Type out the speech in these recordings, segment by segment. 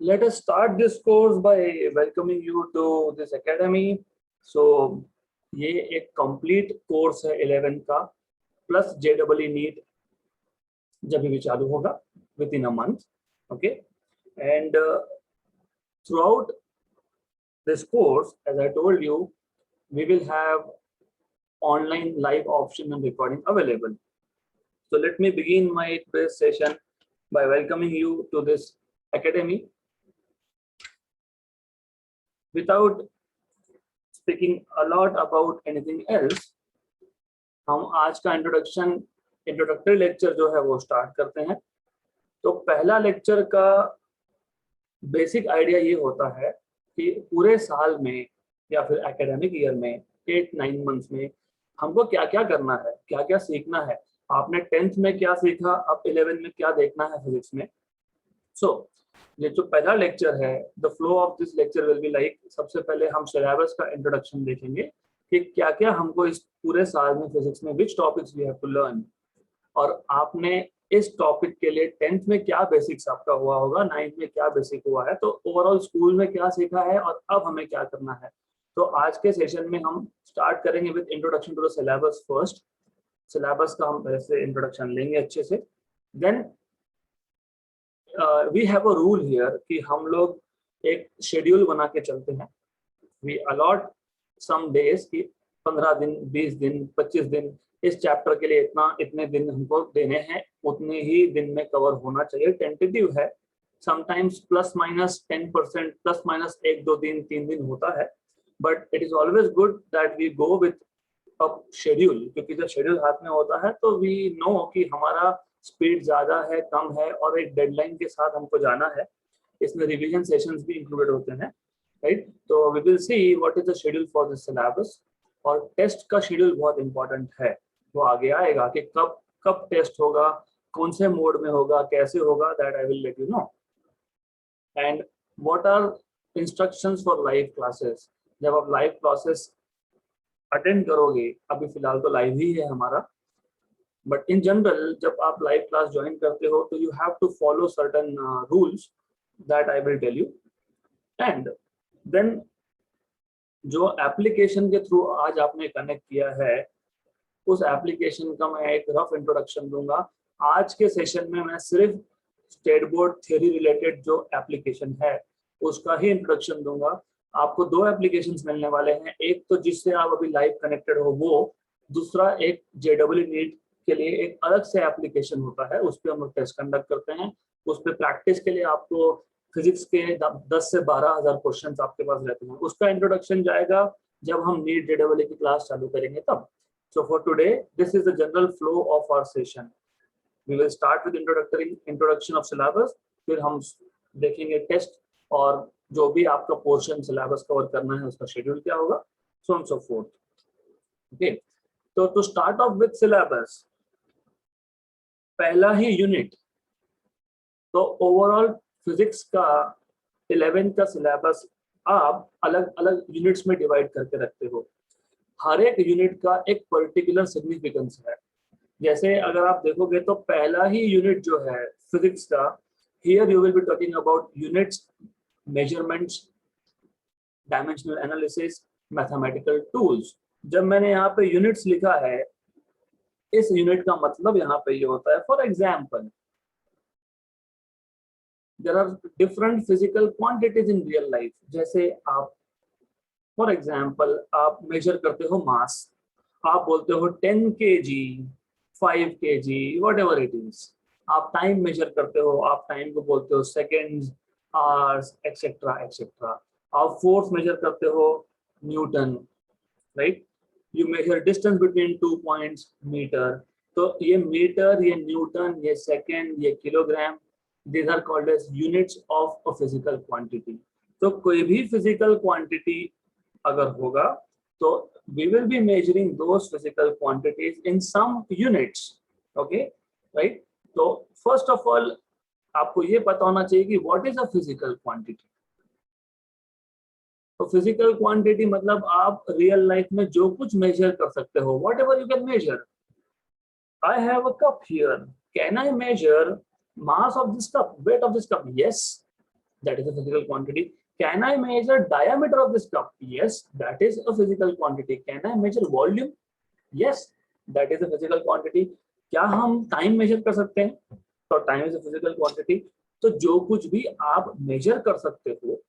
Let us start this course by welcoming you to this academy. So ये एक complete course है 11 का plus JEE NEET जब भी चालू होगा within a month. Okay, and throughout this course, as I told you, we will have online live option and recording available. So let me begin my today's session by welcoming you to this academy. Without speaking a lot about anything else, हम आज का introductory lecture जो है वो start करते हैं। तो पहला लेक्चर का बेसिक आइडिया ये होता है कि पूरे साल में या फिर एकेडमिक ईयर में 8-9 मंथ्स में हमको क्या क्या करना है, क्या क्या सीखना है। आपने 10th में क्या सीखा, अब 11th में क्या देखना है फिजिक्स में। ये जो पहला लेक्चर है, the flow of this lecture will be like, सबसे पहले हम सिलेबस का इंट्रोडक्शन देखेंगे कि क्या क्या हमको इस पूरे साल में फिजिक्स में which topics we have to learn, और आपने इस टॉपिक के लिए 10th में क्या बेसिक्स आपका हुआ होगा, 9th में क्या बेसिक हुआ है, तो ओवरऑल स्कूल में क्या सीखा है और अब हमें क्या करना है। तो आज के सेशन में हम स्टार्ट करेंगे with introduction to the syllabus first. Syllabus का हम ऐसे इंट्रोडक्शन लेंगे अच्छे से। Then we have a rule here कि हम लोग एक शेड्यूल बना के चलते हैं। वी अलॉट सम डेज कि 15 दिन, 20 दिन, 25 दिन इस चैप्टर के लिए इतने दिन हमको देने हैं, उतने ही दिन में कवर होना चाहिए। टेंटेटिव है, sometimes plus minus 10%, plus minus 1-2 दिन, 3 दिन होता है, but it is always good that we go with a schedule, क्योंकि जब शेड्यूल हाथ में होता है तो वी नो कि हमारा स्पीड ज्यादा है, कम है, और एक डेडलाइन के साथ हमको जाना है। इसमें रिवीजन सेशंस भी इंक्लूडेड होते हैं, राइट। तो we will see what is the schedule for this syllabus. और टेस्ट का शेड्यूल बहुत इंपॉर्टेंट है, वो आगे आएगा कि कब कब टेस्ट होगा, कौन से मोड में होगा, कैसे होगा, that I will let you know. And what are instructions for live classes. जब आप लाइव क्लासेस अटेंड करोगे, अभी फिलहाल तो लाइव ही है हमारा, बट इन जनरल जब आप लाइव क्लास ज्वाइन करते हो तो you have to follow certain rules that I will tell you. And then जो एप्लीकेशन के थ्रू आज आपने कनेक्ट किया है, उस एप्लीकेशन का मैं एक रफ इंट्रोडक्शन दूंगा। आज के सेशन में मैं सिर्फ स्टेट बोर्ड थ्योरी रिलेटेड जो एप्लीकेशन है उसका ही इंट्रोडक्शन दूंगा। आपको 2 एप्लीकेशंस मिलने वाले हैं, एक तो जिससे आप अभी लाइव कनेक्टेड हो वो, दूसरा एक JEE नीट के लिए एक अलग से एप्लीकेशन होता है, उस पर हम लोग टेस्ट कंडक्ट करते हैं। उस पर प्रैक्टिस के लिए आपको फिजिक्स के 10 से 12,000 क्वेश्चन आपके पास रहते हैं। उसका इंट्रोडक्शन जाएगा जब हम नीट JEE की क्लास चालू करेंगे तब। So for today, this is the general flow of our session. We will start with introduction of syllabus, फिर हम देखेंगे टेस्ट और जो भी आपका पोर्शन सिलेबस कवर करना है उसका शेड्यूल क्या होगा, so on so forth. Okay, तो to start off with syllabus, पहला ही यूनिट, तो ओवरऑल फिजिक्स का 11 का सिलेबस आप अलग अलग यूनिट्स में डिवाइड करके रखते हो। हर एक यूनिट का एक पर्टिकुलर सिग्निफिकेंस है। जैसे अगर आप देखोगे तो पहला ही यूनिट जो है फिजिक्स का, here you will be talking about units, measurements, dimensional analysis, mathematical tools. जब मैंने यहाँ पे यूनिट्स लिखा है, इस यूनिट का मतलब यहाँ पे ये होता है, for example there are different physical quantities in real life. जैसे आप फॉर एग्जाम्पल आप मेजर करते हो मास, आप बोलते हो 10 kg, 5 kg, whatever it is. आप टाइम मेजर करते हो, आप टाइम को बोलते हो सेकेंड्स, आवर्स, एक्सेट्रा एक्सेट्रा। आप फोर्स मेजर करते हो newton, right. You measure distance between 2 points, metre. तो ये मीटर, ये न्यूटन, ये सेकेंड, ये kilogram, these are called as units of a physical quantity. तो कोई भी फिजिकल क्वांटिटी अगर होगा तो we will be measuring those physical quantities in some units, okay, right? तो first of all आपको ये पता होना चाहिए कि what is a physical quantity. तो फिजिकल क्वांटिटी मतलब आप रियल लाइफ में जो कुछ मेजर कर सकते हो, whatever you can measure. I have a cup here. Can I measure mass of this cup, weight of this cup? Yes. that is a physical quantity. Can I measure diameter of this cup? Yes, that is a physical quantity. Can I measure volume? Yes, that is a physical quantity. क्या हम time major कर सकते हैं? तो time is a physical quantity. तो जो कुछ भी आप मेजर कर सकते हो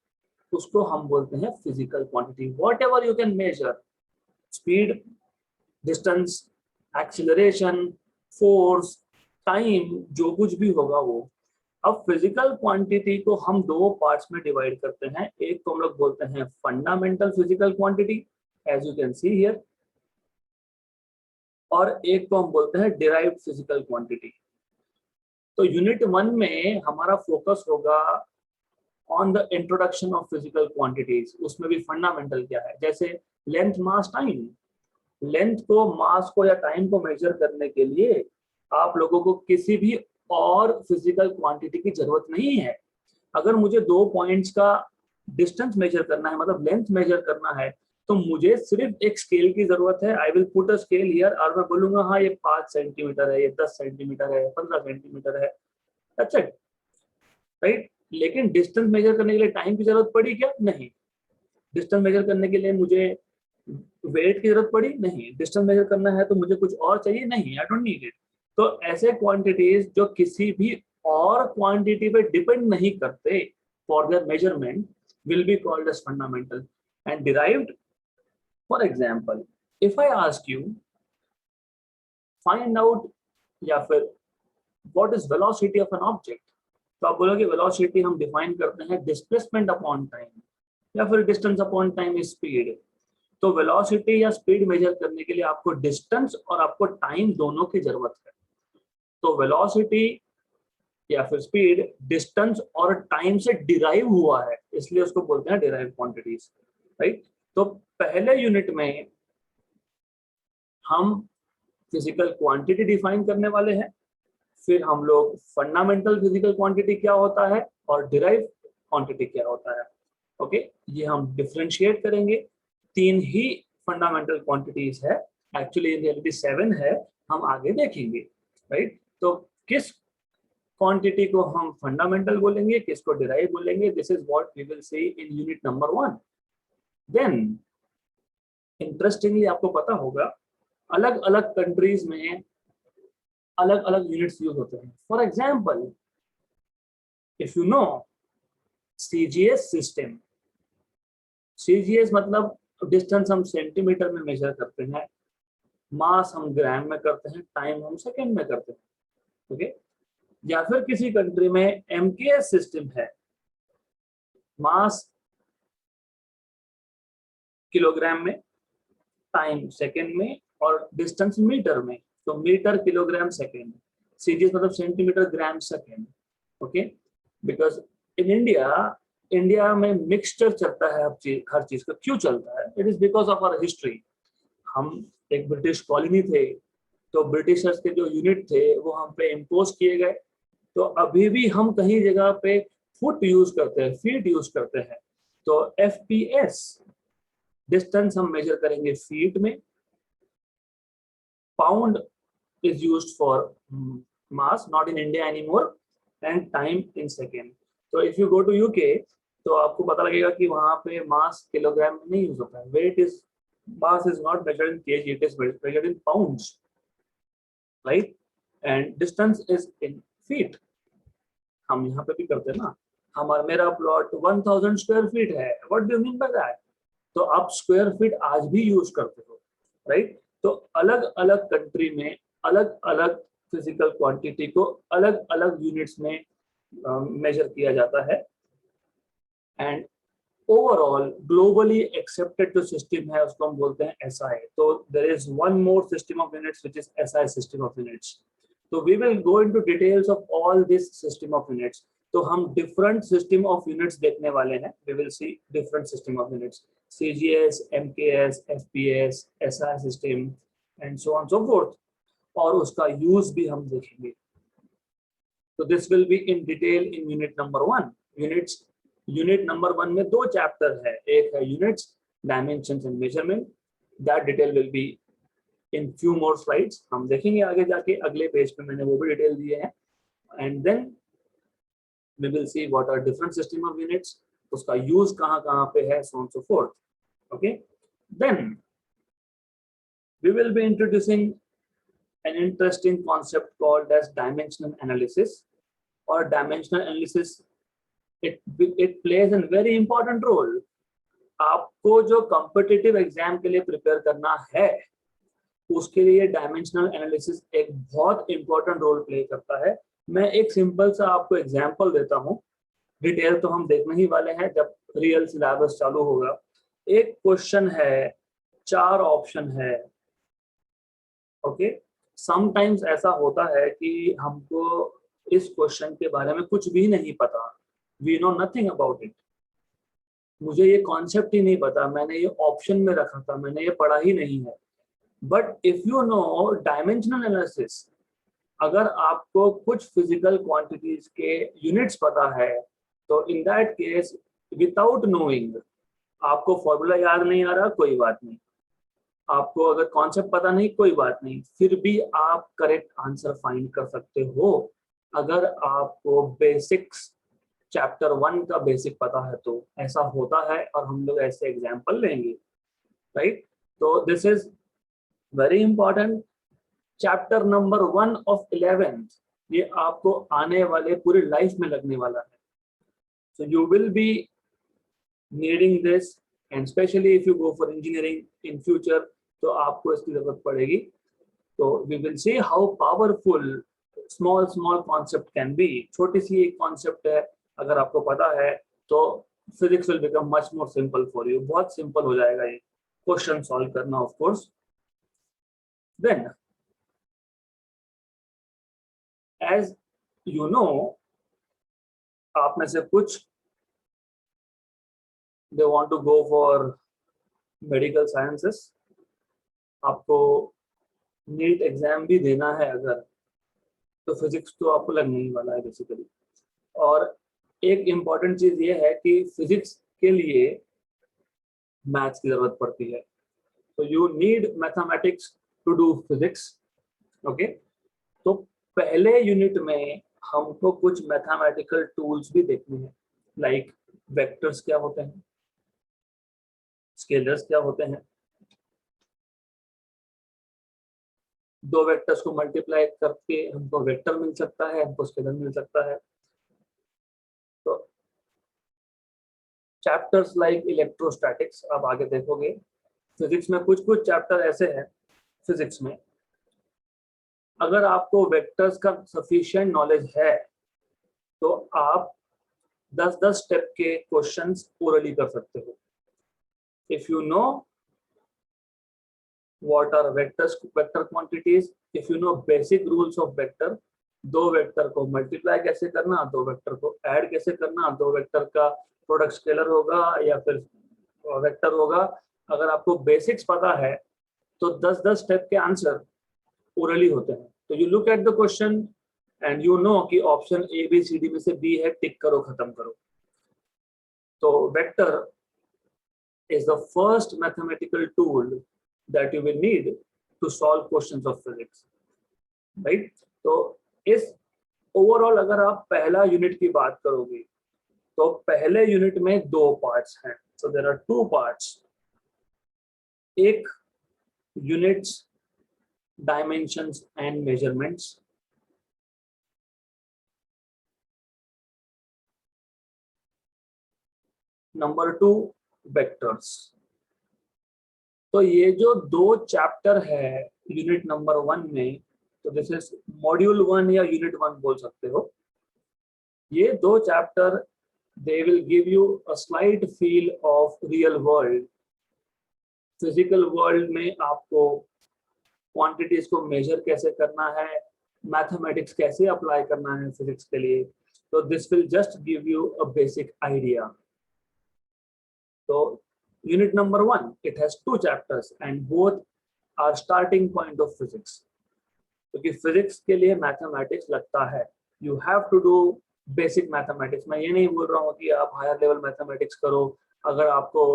उसको हम बोलते हैं physical quantity. What ever you can measure, speed, distance, acceleration, force, time, जो कुछ भी होगा वो. अब फिजिकल क्वांटिटी को हम दो पार्ट्स में डिवाइड करते हैं. एक को हम लोग बोलते हैं fundamental physical quantity, as you can see here, और एक को हम बोलते हैं डिराइव्ड फिजिकल क्वांटिटी. तो यूनिट 1 में हमारा फोकस होगा on the introduction of physical quantities. उसमें भी फंडामेंटल क्या है, जैसे लेंथ, मास, टाइम. लेंथ को, मास को या टाइम को मेजर करने के लिए आप लोगों को किसी भी और फिजिकल क्वांटिटी की जरूरत नहीं है. अगर मुझे दो पॉइंट्स का डिस्टेंस मेजर करना है, मतलब लेंथ मेजर करना है, तो मुझे सिर्फ एक स्केल की जरूरत है. I will put a scale here और मैं बोलूंगा हाँ ये 5 सेंटीमीटर है, ये 10 सेंटीमीटर है, 15 सेंटीमीटर है. That's it, right. लेकिन डिस्टेंस मेजर करने के लिए टाइम की जरूरत पड़ी क्या? नहीं. डिस्टेंस मेजर करने के लिए मुझे वेट की जरूरत पड़ी? नहीं. डिस्टेंस मेजर करना है तो मुझे कुछ और चाहिए? नहीं, आई डोंट नीड इट. तो ऐसे क्वांटिटीज जो किसी भी और क्वांटिटी पे डिपेंड नहीं करते for their measurement will be called as fundamental. And derived, for example, if I ask you find out या फिर what is velocity of an object, तो आप बोलोगे velocity हम define करते हैं displacement upon time या फिर distance upon time is speed. तो velocity या speed measure करने के लिए आपको distance और आपको time दोनों की जरूरत है. तो velocity या फिर स्पीड डिस्टेंस और टाइम से डिराइव हुआ है, इसलिए उसको बोलते हैं डिराइव क्वांटिटीज, राइट. तो पहले यूनिट में हम फिजिकल क्वांटिटी डिफाइन करने वाले हैं, फिर हम लोग फंडामेंटल फिजिकल क्वांटिटी क्या होता है और डिराइव क्वांटिटी क्या होता है. ओके, ये हम डिफरेंशिएट करेंगे. 3 ही फंडामेंटल क्वांटिटीज है, एक्चुअली इन रियलिटी 7 है, हम आगे देखेंगे, राइट. तो किस क्वांटिटी को हम फंडामेंटल बोलेंगे, किसको डिराइव बोलेंगे, this is what we will see in unit number 1. Then interestingly आपको पता होगा अलग अलग कंट्रीज में अलग अलग यूनिट्स यूज होते हैं. For example, if you know CGS system, CGS मतलब डिस्टेंस हम सेंटीमीटर में मेजर करते हैं, मास हम ग्राम में करते हैं, टाइम हम सेकेंड में करते हैं. ओके, या फिर किसी कंट्री में एमकेएस सिस्टम है, मास किलोग्राम में, टाइम सेकेंड में और डिस्टेंस मीटर में. तो मीटर, किलोग्राम, सेकेंड. सीजीएस मतलब centimetre, gram, second. Okay, because in India में मिक्सचर चलता है हर चीज का. क्यों चलता है? It is because of our history. हम एक ब्रिटिश कॉलोनी थे, तो ब्रिटिशर्स के जो यूनिट थे वो हम पे इम्पोज किए गए. तो अभी भी हम कहीं जगह पे फुट यूज करते हैं, फीट यूज करते हैं. तो एफपीएस डिस्टेंस हम मेजर करेंगे फीट में. Pound is used for mass, not in India anymore, and time in second. तो if you go to UK तो आपको पता लगेगा कि वहां पे मास किलोग्राम में नहीं यूज होता है. Weight is, mass is not measured in KG, it is measured in pounds, right. And distance is in feet. हम यहाँ पे भी करते हैं ना. मेरा प्लॉट 1000 स्क्वायर फीट है. What do you mean by that? तो आप स्क्वायर फीट आज भी यूज करते हो, राइट. तो अलग अलग कंट्री में अलग अलग फिजिकल क्वांटिटी को अलग अलग यूनिट्स में मेजर किया जाता है. एंड ओवरऑल ग्लोबली एक्सेप्टेड जो सिस्टम है उसको हम बोलते हैं एसआई. तो there is one more system of units which is SI system of units. तो we will go into details of all this system of units. तो हम डिफरेंट सिस्टम ऑफ यूनिट्स देखने वाले हैं. We will see different system of units, CGS, MKS, FPS, SI system and so on so forth. और उसका use भी हम देखेंगे. तो this will be in detail in unit number 1. Units, unit number 1 में 2 चैप्टर है. एक है units, dimensions and measurement. That detail will be in few more slides. हम देखेंगे आगे जाके, अगले पेज पे मैंने वो भी डिटेल दिए हैं. And then we will see what are different system of units, उसका use कहाँ पे है, so on and so forth. Okay, then we will be introducing an interesting concept called as dimensional analysis, or dimensional analysis. It plays a very important role. आपको जो competitive exam के लिए prepare करना है उसके लिए डायमेंशनल एनालिसिस एक बहुत इंपॉर्टेंट रोल प्ले करता है. मैं एक सिंपल सा आपको एग्जांपल देता हूं, डिटेल तो हम देखने ही वाले हैं जब रियल सिलेबस चालू होगा. एक क्वेश्चन है, 4 ऑप्शन है. ओके, समटाइम्स ऐसा होता है कि हमको इस क्वेश्चन के बारे में कुछ भी नहीं पता, we know nothing about it. मुझे ये कॉन्सेप्ट ही नहीं पता, मैंने ये ऑप्शन में रखा था, मैंने ये पढ़ा ही नहीं है. But if you know dimensional analysis, अगर आपको कुछ फिजिकल क्वांटिटीज के यूनिट्स पता है, तो in that case without knowing, आपको फॉर्मूला याद नहीं आ रहा, कोई बात नहीं. आपको अगर कॉन्सेप्ट पता नहीं, कोई बात नहीं, फिर भी आप करेक्ट आंसर फाइंड कर सकते हो अगर आपको बेसिक्स चैप्टर 1 का बेसिक पता है तो. ऐसा होता है और हम लोग ऐसे एग्जाम्पल लेंगे, राइट. तो this is very important. Chapter number 1 of 11th, ये आपको आने वाले पूरी लाइफ में लगने वाला है. So you will be needing this, and specially if you go for engineering in future, तो आपको इसकी जरूरत पड़ेगी. तो we will see how powerful small concept can be. छोटी सी एक कॉन्सेप्ट है, अगर आपको पता है तो physics will become much more simple for you. बहुत सिंपल हो जाएगा ये क्वेश्चन सॉल्व करना, of course. Then as you know, आप में से कुछ they want to go for medical sciences. आपको नीट एग्जाम भी देना है अगर, तो फिजिक्स तो आपको लगने ही वाला है बेसिकली. और एक इम्पॉर्टेंट चीज ये है कि फिजिक्स के लिए मैथ्स की जरूरत पड़ती है. तो you need mathematics to do physics. Okay, तो पहले यूनिट में हमको कुछ मैथमेटिकल टूल्स भी देखने हैं, लाइक वेक्टर्स क्या होते हैं, स्केलर्स क्या होते हैं. 2 वेक्टर्स को मल्टीप्लाई करके हमको वेक्टर मिल सकता है, हमको स्केलर मिल सकता है. तो चैप्टर्स लाइक इलेक्ट्रोस्टैटिक्स आप आगे देखोगे. फिजिक्स में कुछ चैप्टर ऐसे हैं फिजिक्स में, अगर आपको वेक्टर्स का सफिशिएंट नॉलेज है तो आप 10-10 स्टेप के क्वेश्चंस ओरली कर सकते हो. If you know what are vectors, vector quantities, if you know basic rules of vector, 2 vector को मल्टीप्लाई कैसे करना, 2 वेक्टर को ऐड कैसे करना, 2 वेक्टर का प्रोडक्ट स्केलर होगा या फिर वेक्टर होगा, अगर आपको बेसिक्स पता है तो 10-10 स्टेप के आंसर ओरली होते हैं. तो you look at the question and you know कि option A B C D में से बी है, टिक करो, खत्म करो. तो vector is the first mathematical tool that you will need to solve questions of physics, right? तो इस ओवरऑल अगर आप पहला यूनिट की बात करोगे तो पहले यूनिट में 2 पार्ट्स हैं. so there are 2 parts. एक units, dimensions and measurements. Number 2 vectors. तो ये जो 2 चैप्टर है यूनिट नंबर 1 में, तो दिस इज मॉड्यूल 1 या यूनिट 1 बोल सकते हो. ये 2 chapter they will give you a slight feel of real world. Physical world में आपको क्वांटिटीज को मेजर कैसे करना है, मैथमेटिक्स कैसे अप्लाई करना है फिजिक्स के लिए. तो this will just give you a basic idea. So unit number 1, it has 2 chapters and both are starting point of physics. क्योंकि फिजिक्स के लिए मैथमेटिक्स लगता है, you have to do basic mathematics. मैं ये नहीं बोल रहा हूँ कि आप हायर लेवल मैथमेटिक्स करो अगर आपको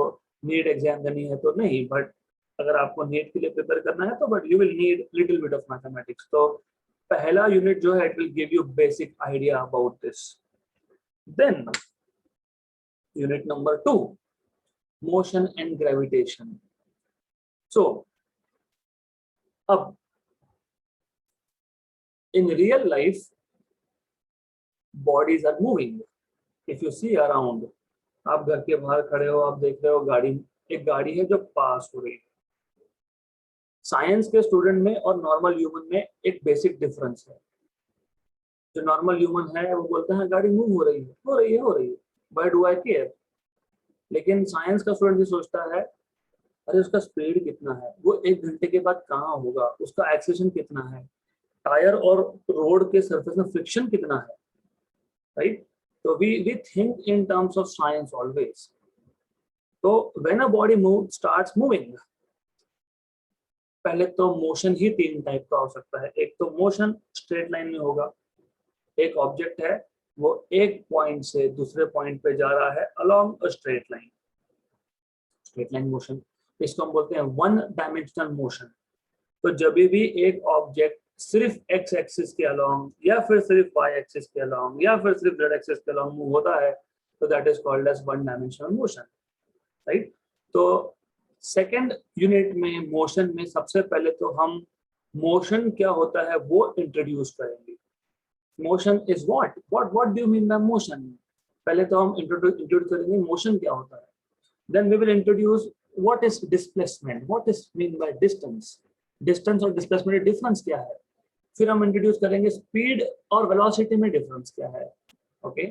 नीट एग्जाम देनी है तो, नहीं. बट अगर आपको नीट के लिए प्रिपेयर करना है तो but you will need little bit of mathematics. तो पहला यूनिट जो है, it will give you basic idea about this. Then unit number 2, motion and gravitation. So अब in real life bodies are moving. If you see around, आप घर के बाहर खड़े हो, आप देख रहे हो एक गाड़ी है जो पास हो रही है। साइंस के स्टूडेंट में और नॉर्मल ह्यूमन में एक बेसिक डिफरेंस है। जो नॉर्मल ह्यूमन है वो बोलते हैं गाड़ी मूव हो रही है, हो रही है, हो रही है, व्हाई डू आई केयर। लेकिन साइंस का स्टूडेंट भी सोचता है अरे उसका स्पीड कितना है, वो 1 घंटे के बाद कहाँ होगा, उसका एक्सेलेरेशन कितना है, टायर और रोड के सरफेस में फ्रिक्शन कितना है, राइट। तो we think in terms of science always. तो when a body starts moving, पहले तो मोशन ही 3 टाइप का हो सकता है। एक तो मोशन स्ट्रेट लाइन में होगा, एक ऑब्जेक्ट है वो एक पॉइंट से दूसरे पॉइंट पे जा रहा है along a straight line, straight line motion. इसको हम बोलते हैं 1 डायमेंशनल मोशन। तो जब भी एक ऑब्जेक्ट सिर्फ एक्स एक्सिस के अलोंग या फिर सिर्फ वाई एक्सिस के अलोंग या फिर सिर्फ जेड एक्सिस के अलोंग मूव होता है तो that is called as 1 dimensional motion, right. तो सेकेंड यूनिट में मोशन में सबसे पहले तो हम मोशन क्या होता है वो इंट्रोड्यूस करेंगे। Motion is what do you mean by motion. पहले तो हम इंट्रोड्यूस करेंगे मोशन क्या होता है, then we will introduce what is displacement, what is mean by distance, distance और डिस्प्लेसमेंट में डिफरेंस क्या है। फिर हम इंट्रोड्यूस करेंगे स्पीड और वेलोसिटी में डिफरेंस क्या है, ओके,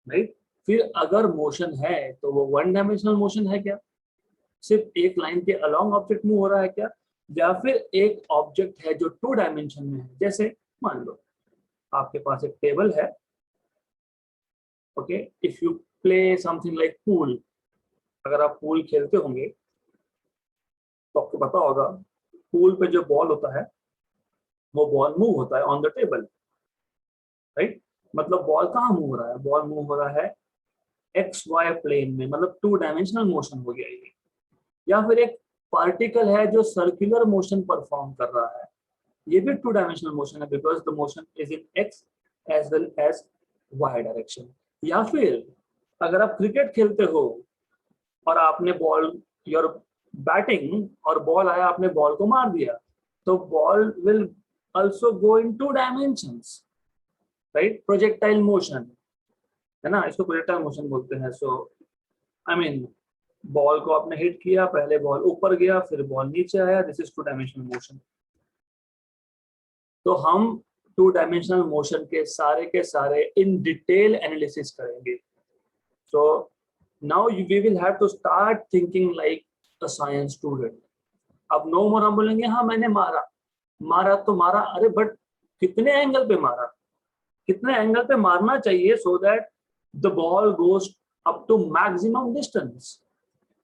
राइट। फिर अगर मोशन है तो वो 1 डायमेंशनल मोशन है क्या, सिर्फ एक लाइन के अलोंग ऑब्जेक्ट मूव हो रहा है क्या, या फिर एक ऑब्जेक्ट है जो 2 डायमेंशन में है। जैसे मान लो आपके पास एक टेबल है, okay, if you play something like pool, अगर आप पूल खेलते होंगे तो आपको पता होगा पूल पे जो बॉल होता है वो बॉल मूव होता है ऑन द टेबल, राइट। मतलब बॉल कहाँ मूव हो रहा है, बॉल मूव हो रहा है एक्स वाई प्लेन में, मतलब 2 डायमेंशनल मोशन हो गया ये। या फिर एक पार्टिकल है जो सर्कुलर मोशन परफॉर्म कर रहा है, ये भी 2 डायमेंशनल मोशन है because the motion is in X as well as Y direction. या फिर अगर आप क्रिकेट खेलते हो और आपने बॉल, योर बैटिंग और बॉल आया, आपने बॉल को मार दिया, तो ball will also go in 2 dimensions, right, projectile motion है ना, इसको projectile motion बोलते हैं। सो आई मीन बॉल को आपने हिट किया, पहले बॉल ऊपर गया फिर बॉल नीचे आया, दिस इज 2 डायमेंशनल मोशन। तो हम 2 डायमेंशनल मोशन के सारे इन डिटेल एनालिसिस करेंगे। So now we will have to start thinking like a science student. अब नो मोर हम बोलेंगे हाँ मैंने मारा तो मारा, अरे बट कितने एंगल पे मारा, कितने एंगल पे मारना चाहिए so that the ball goes up to maximum distance,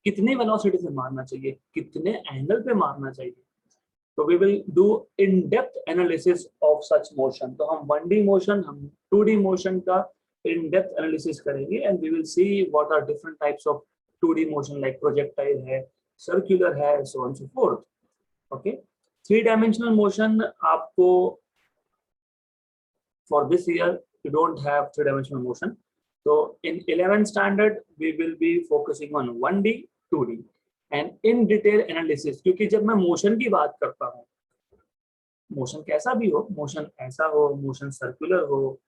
कितनी वेलोसिटी से मारना चाहिए, कितने एंगल पे मारना चाहिए। तो we will do in depth analysis of such motion. तो हम 1D मोशन, हम 2D मोशन का इन डेप्थ एनालिसिस करेंगे and we will see what are different types of 2D motion, like projectile है, सर्कुलर है, so on so forth, okay. 3 dimensional motion आपको for this year you don't have 3-dimensional motion. So in 11th standard we will be focusing on 1D 2D and in detail analysis, क्योंकि जब मैं motion की बात करता हूँ, motion कैसा भी हो, मोशन ऐसा हो, मोशन सर्कुलर हो,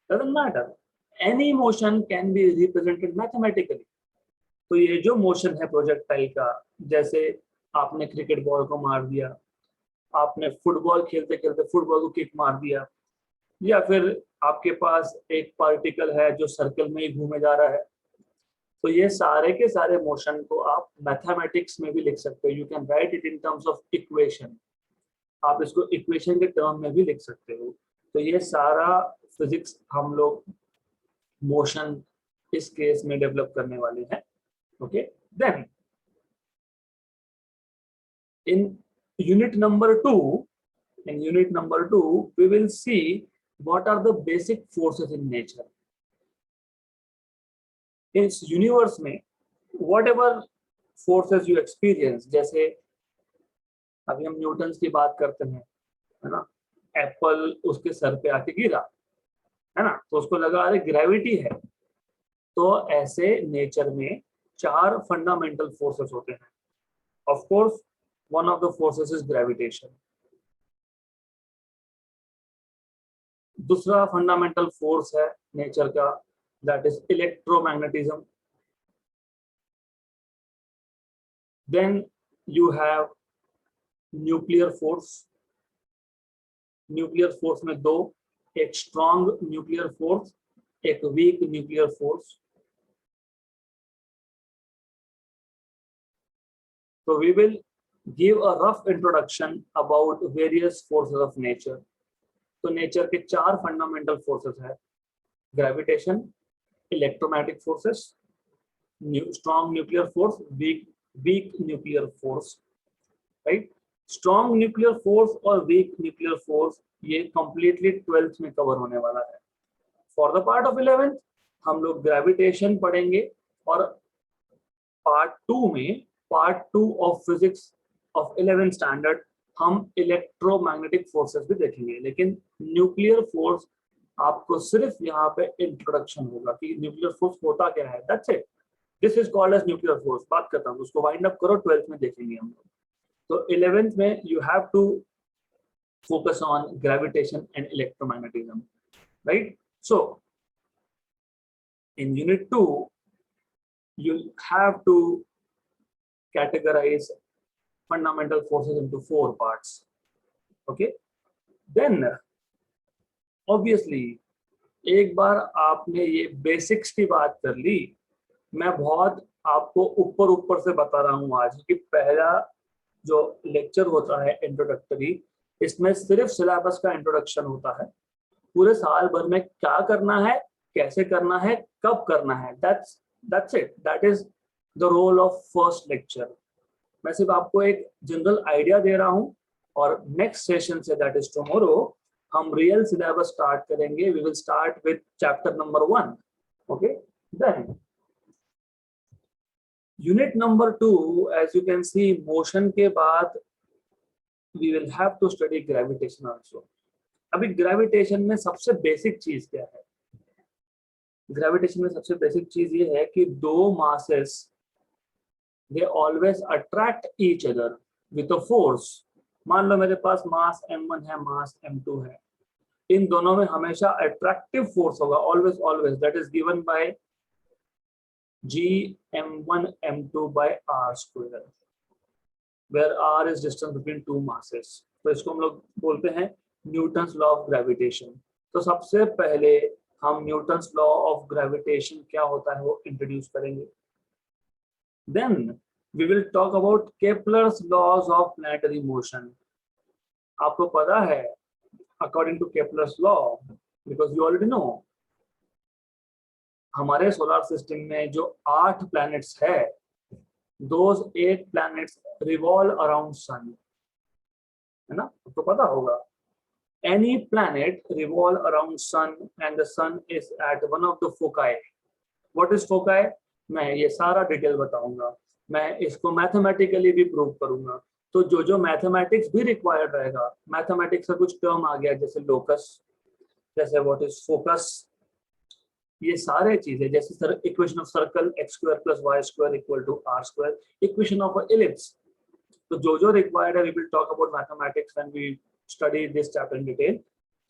doesn't matter, any motion can be represented mathematically। तो ये जो मोशन है प्रोजेक्टाइल का, जैसे आपने क्रिकेट बॉल को मार दिया, आपने फुटबॉल खेलते खेलते फुटबॉल को किक मार दिया, या फिर आपके पास एक पार्टिकल है जो सर्कल में ही घूमे जा रहा है, तो ये सारे के सारे मोशन को आप मैथमेटिक्स में भी लिख सकते हो। You can write it in terms of equation, आप इसको इक्वेशन के टर्म में भी लिख सकते हो। तो ये सारा फिजिक्स हम लोग मोशन इस केस में डेवलप करने वाले हैं, okay. Then in unit number 2 we will see what are the basic forces in nature। इस यूनिवर्स में whatever forces you experience, जैसे अभी हम न्यूटन की बात करते हैं, है ना, एप्पल उसके सर पे आके गिरा, है ना, तो उसको लगा अरे ग्रेविटी है। तो ऐसे नेचर में 4 फंडामेंटल फोर्सेस होते हैं। Of course one of the forces is gravitation. दूसरा फंडामेंटल फोर्स है नेचर का, that is electromagnetism. Then you have nuclear force. Nuclear force में दो, एक स्ट्रॉन्ग न्यूक्लियर फोर्स, एक weak nuclear force. So we will give a rough introduction about various forces of nature. तो nature के 4 fundamental forces है, gravitation, electromagnetic forces, strong nuclear force, week nuclear force, right. Strong nuclear force और week nuclear force ये completely 12th में cover होने वाला है। For the part of 11th हम लोग ग्रेविटेशन पढ़ेंगे, और part two of physics of 11th standard हम इलेक्ट्रोमैग्नेटिक फोर्सेस भी देखेंगे। लेकिन न्यूक्लियर फोर्स आपको सिर्फ यहाँ पे इंट्रोडक्शन होगा कि न्यूक्लियर फोर्स होता क्या है, that's it. This is called as nuclear force. बात करता हूँ, उसको वाइंड अप करो, 12th में देखेंगे हम लोग। तो 11th में you have to focus on gravitation and electromagnetism, right? So in unit 2 you'll have to categorize fundamental forces into 4 parts, okay? Then obviously एक बार आपने ये बेसिक्स की बात कर ली, मैं बहुत आपको ऊपर से बता रहा हूँ आज, कि पहला जो लेक्चर होता है इंट्रोडक्टरी, इसमें सिर्फ सिलेबस का इंट्रोडक्शन होता है। पूरे साल भर में क्या करना है, कैसे करना है, कब करना है, that's it, that is the role of first lecture। मैं सिर्फ आपको एक जनरल आइडिया दे रहा हूँ, और नेक्स्ट सेशन से, दैट इज टुमारो, हम रियल सिलेबस स्टार्ट करेंगे। We will start with chapter number 1, okay. Then unit number 2, as you can see, motion के बाद we will have to study gravitation also। अभी gravitation में सबसे basic चीज क्या है? ग्रेविटेशन में सबसे बेसिक चीज ये है कि दो masses they always attract each other with a force। मान लो मेरे पास मास m1 है, मास m2 है, इन दोनों में हमेशा अट्रैक्टिव फोर्स होगा, always, that is given by Gm1 m2 by r square, where r is distance between two masses। तो इसको हम लोग बोलते हैं न्यूटन्स लॉ ऑफ ग्रेविटेशन। तो सबसे पहले हम न्यूटन्स लॉ ऑफ ग्रेविटेशन क्या होता है वो इंट्रोड्यूस करेंगे। Then we will talk about Kepler's laws of planetary motion. आपको पता है, according to Kepler's law, because you already know, हमारे सोलर सिस्टम में जो 8 प्लैनेट्स है, those 8 planets revolve around sun, है ना, आपको पता होगा। any planet revolve around sun and the sun is at one of the foci। what is foci? मैं ये सारा डिटेल बताऊंगा, मैं इसको मैथमेटिकली भी प्रूव करूंगा। तो जो मैथमेटिक्स भी रिक्वायर्ड रहेगा, मैथमेटिक्स का कुछ टर्म आ गया, जैसे लोकस, जैसे व्हाट इज फोकस, ये सारे चीजें, जैसे equation of circle x² + y² = r², equation of ellipse. तो जो रिक्वायर्ड है, we will talk about mathematics when we study this chapter in detail.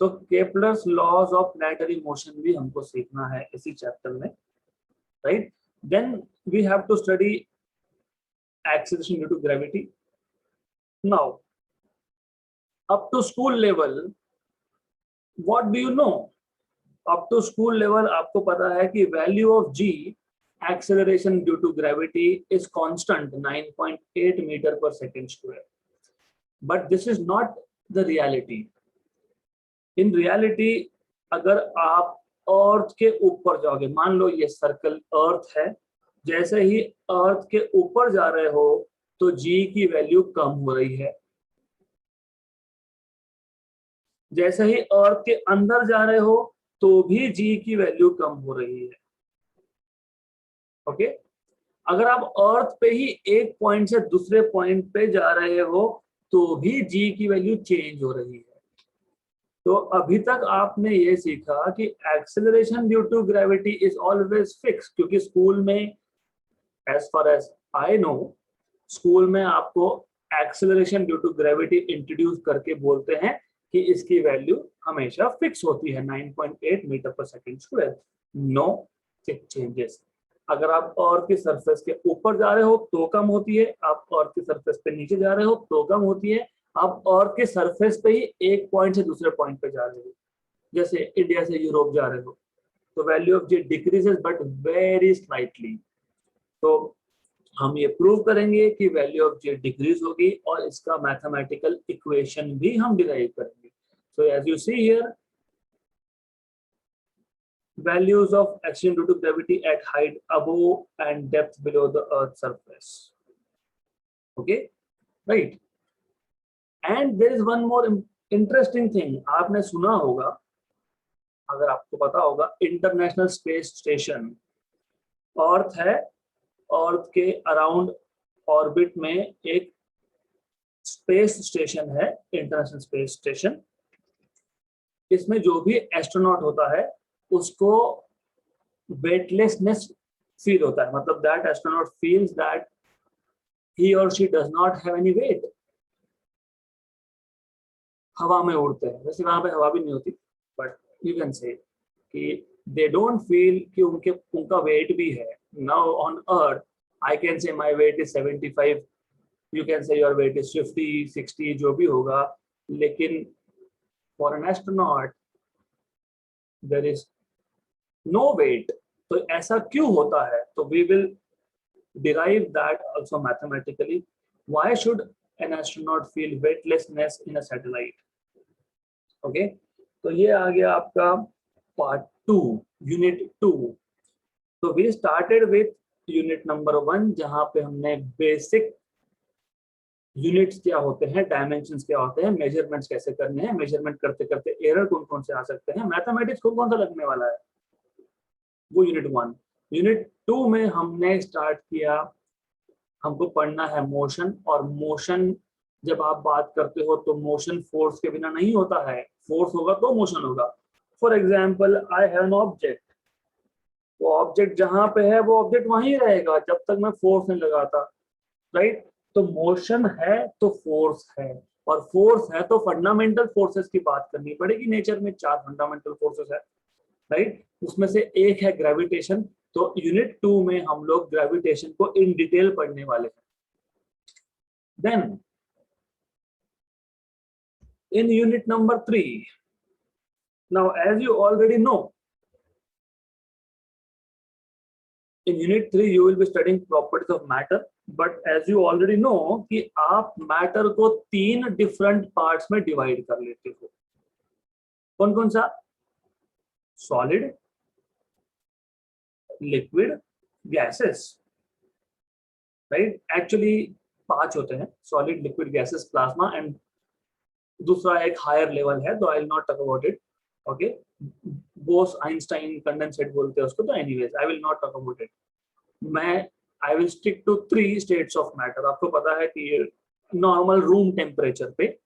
तो Kepler's laws of planetary motion भी हमको सीखना है इसी चैप्टर में, right. Then we have to study acceleration due to gravity. Now up to school level, what do you know? Up to school level आपको पता है कि value of g acceleration due to gravity is constant 9.8 metre per second square. But this is not the reality. In reality अगर आप अर्थ के ऊपर जाओगे, मान लो ये सर्कल अर्थ है, जैसे ही अर्थ के ऊपर जा रहे हो तो g की वैल्यू कम हो रही है, जैसे ही अर्थ के अंदर जा रहे हो तो भी g की वैल्यू कम हो रही है, ओके। अगर आप अर्थ पे ही एक पॉइंट से दूसरे पॉइंट पे जा रहे हो तो भी g की वैल्यू चेंज हो रही है। तो अभी तक आपने ये सीखा कि acceleration due to gravity is always fix, क्योंकि स्कूल में as far as I know school में आपको acceleration due to gravity introduce करके बोलते हैं कि इसकी वैल्यू हमेशा फिक्स होती है 9.8 मीटर पर second square, no it changes. अगर आप और की सरफेस के ऊपर जा रहे हो तो कम होती है, आप और की सरफेस पे नीचे जा रहे हो तो कम होती है, आप और के सरफेस पे ही एक पॉइंट से दूसरे पॉइंट पे जा रहे हो, जैसे इंडिया से यूरोप जा रहे हो तो value of G decreases but very slightly. तो हम ये प्रूव करेंगे कि वैल्यू ऑफ जे डिक्रीज होगी और इसका मैथमेटिकल इक्वेशन भी हम डिराइव करेंगे। So as you see here, values of action due to gravity at height above and depth below the earth surface, okay, right? And there is one more interesting thing, आपने सुना होगा, अगर आपको पता होगा, इंटरनेशनल स्पेस स्टेशन अर्थ है, अर्थ के around orbit में एक स्पेस स्टेशन है, इंटरनेशनल स्पेस स्टेशन। इसमें जो भी एस्ट्रोनॉट होता है उसको वेटलेसनेस फील होता है, मतलब that astronaut feels that he और she does not have any weight. हवा में उड़ते हैं, वैसे वहां पे हवा भी नहीं होती, बट यू कैन से कि दे डोंट फील कि उनका वेट भी है। Now on Earth I can say my weight is 75, you can say your weight is 50, 60 जो भी होगा, लेकिन for an astronaut there is no weight. तो ऐसा क्यों होता है? तो we will derive that also mathematically. Why should an astronaut feel weightlessness in a satellite? Okay, तो ये आ गया आपका पार्ट 2, यूनिट 2। तो we started with unit number 1, जहां पे हमने बेसिक यूनिट्स क्या होते हैं, डायमेंशंस क्या होते हैं, मेजरमेंट्स कैसे करने हैं, मेजरमेंट करते करते एरर कौन कौन से आ सकते हैं, मैथमेटिक्स कौन कौन सा लगने वाला है, वो यूनिट 1। यूनिट 2 में हमने स्टार्ट किया, हमको पढ़ना है मोशन। और मोशन जब आप बात करते हो तो मोशन फोर्स के बिना नहीं होता है, फोर्स होगा तो मोशन होगा। For example I have an object, वो ऑब्जेक्ट जहां पे है वो ऑब्जेक्ट वहीं रहेगा जब तक मैं फोर्स नहीं लगाता, राइट? तो मोशन है तो फोर्स है, और फोर्स है तो फंडामेंटल फोर्सेस की बात करनी पड़ेगी। नेचर में 4 फंडामेंटल फोर्सेस है, राइट? उसमें से एक है ग्रेविटेशन। तो यूनिट 2 में हम लोग ग्रेविटेशन को इन डिटेल पढ़ने वाले हैं। Then in unit number 3, now as you already know, in unit 3 you will be studying properties of matter, but as you already know कि आप मैटर को 3 डिफरेंट पार्ट्स में डिवाइड कर लेते हो। कौन कौन सा? Solid, liquid, gases, right? Actually 5 होते हैं, solid, liquid, gases, plasma, and दूसरा एक हायर लेवल है, तो I will not talk about it, okay? Bose Einstein condensate बोलते हैं उसको, तो anyways I will not talk about it. मैं I will stick to 3 states of matter. आपको पता है कि नॉर्मल रूम टेम्परेचर पे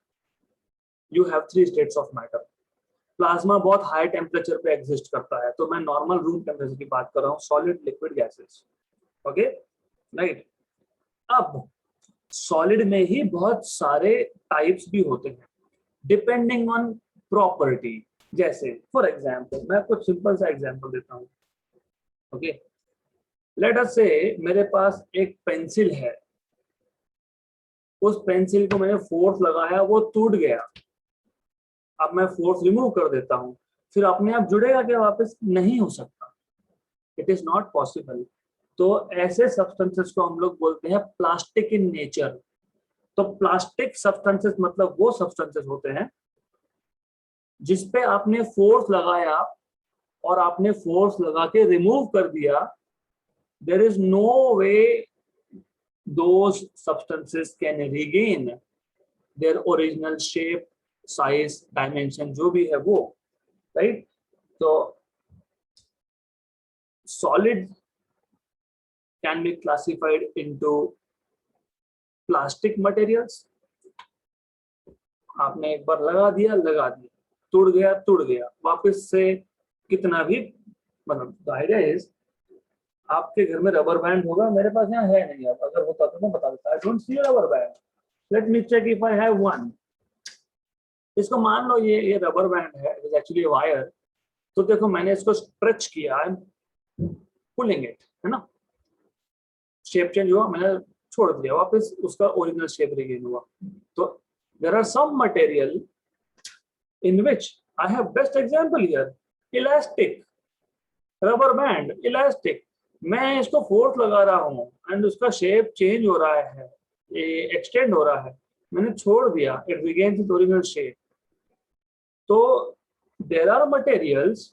you have 3 states of matter. Plasma बहुत हाई टेम्परेचर पे एग्जिस्ट करता है, तो मैं नॉर्मल रूम टेम्परेचर की बात कर रहा हूँ, solid, liquid, gases, okay, right? अब सॉलिड में ही बहुत सारे टाइप्स भी होते हैं डिपेंडिंग ऑन प्रॉपर्टी। जैसे फॉर एग्जाम्पल मैं कुछ सिंपल सा एग्जाम्पल देता हूँ, ओके? लेट अस से मेरे पास एक पेंसिल है, उस पेंसिल को मैंने फोर्स लगाया, वो टूट गया। अब मैं फोर्स रिमूव कर देता हूँ, फिर अपने आप जुड़ेगा क्या वापस? नहीं हो सकता, इट इज नॉट पॉसिबल। तो ऐसे सब्सटेंसेस को हम लोग बोलते हैं प्लास्टिक इन नेचर। तो प्लास्टिक सब्सटेंसेस मतलब वो सब्सटेंसेस होते हैं जिसपे आपने फोर्स लगाया और आपने फोर्स लगा के रिमूव कर दिया, there is no way those substances can regain their original shape, size, dimension, जो भी है वो, right? तो solid can be classified into plastic materials। आपने एक बार लगा दिया, टूट गया, वापस से कितना भी, मतलब आइडिया इज, आपके घर में रबर बैंड होगा, मेरे पास यहाँ है नहीं, अब अगर होता तो मैं बता देता। I don't see rubber band, let me check if I have one. इसको मान लो ये रबर बैंड है, इट इज एक्चुअली वायर। तो देखो मैंने इसको स्ट्रेच किया, आई एम पुलिंग इट, है ना, शेप चेंज हुआ, मैंने छोड़ दिया, वापस उसका ओरिजिनल शेप रिगेन हुआ। तो there are some material in which I have best example here, elastic, rubber band, elastic। मैं इसको फोर्स लगा रहा हूँ एंड उसका शेप चेंज हो रहा है, एक्सटेंड हो रहा है, मैंने छोड़ दिया, it regains its original shape. तो देयर आर मटेरियल्स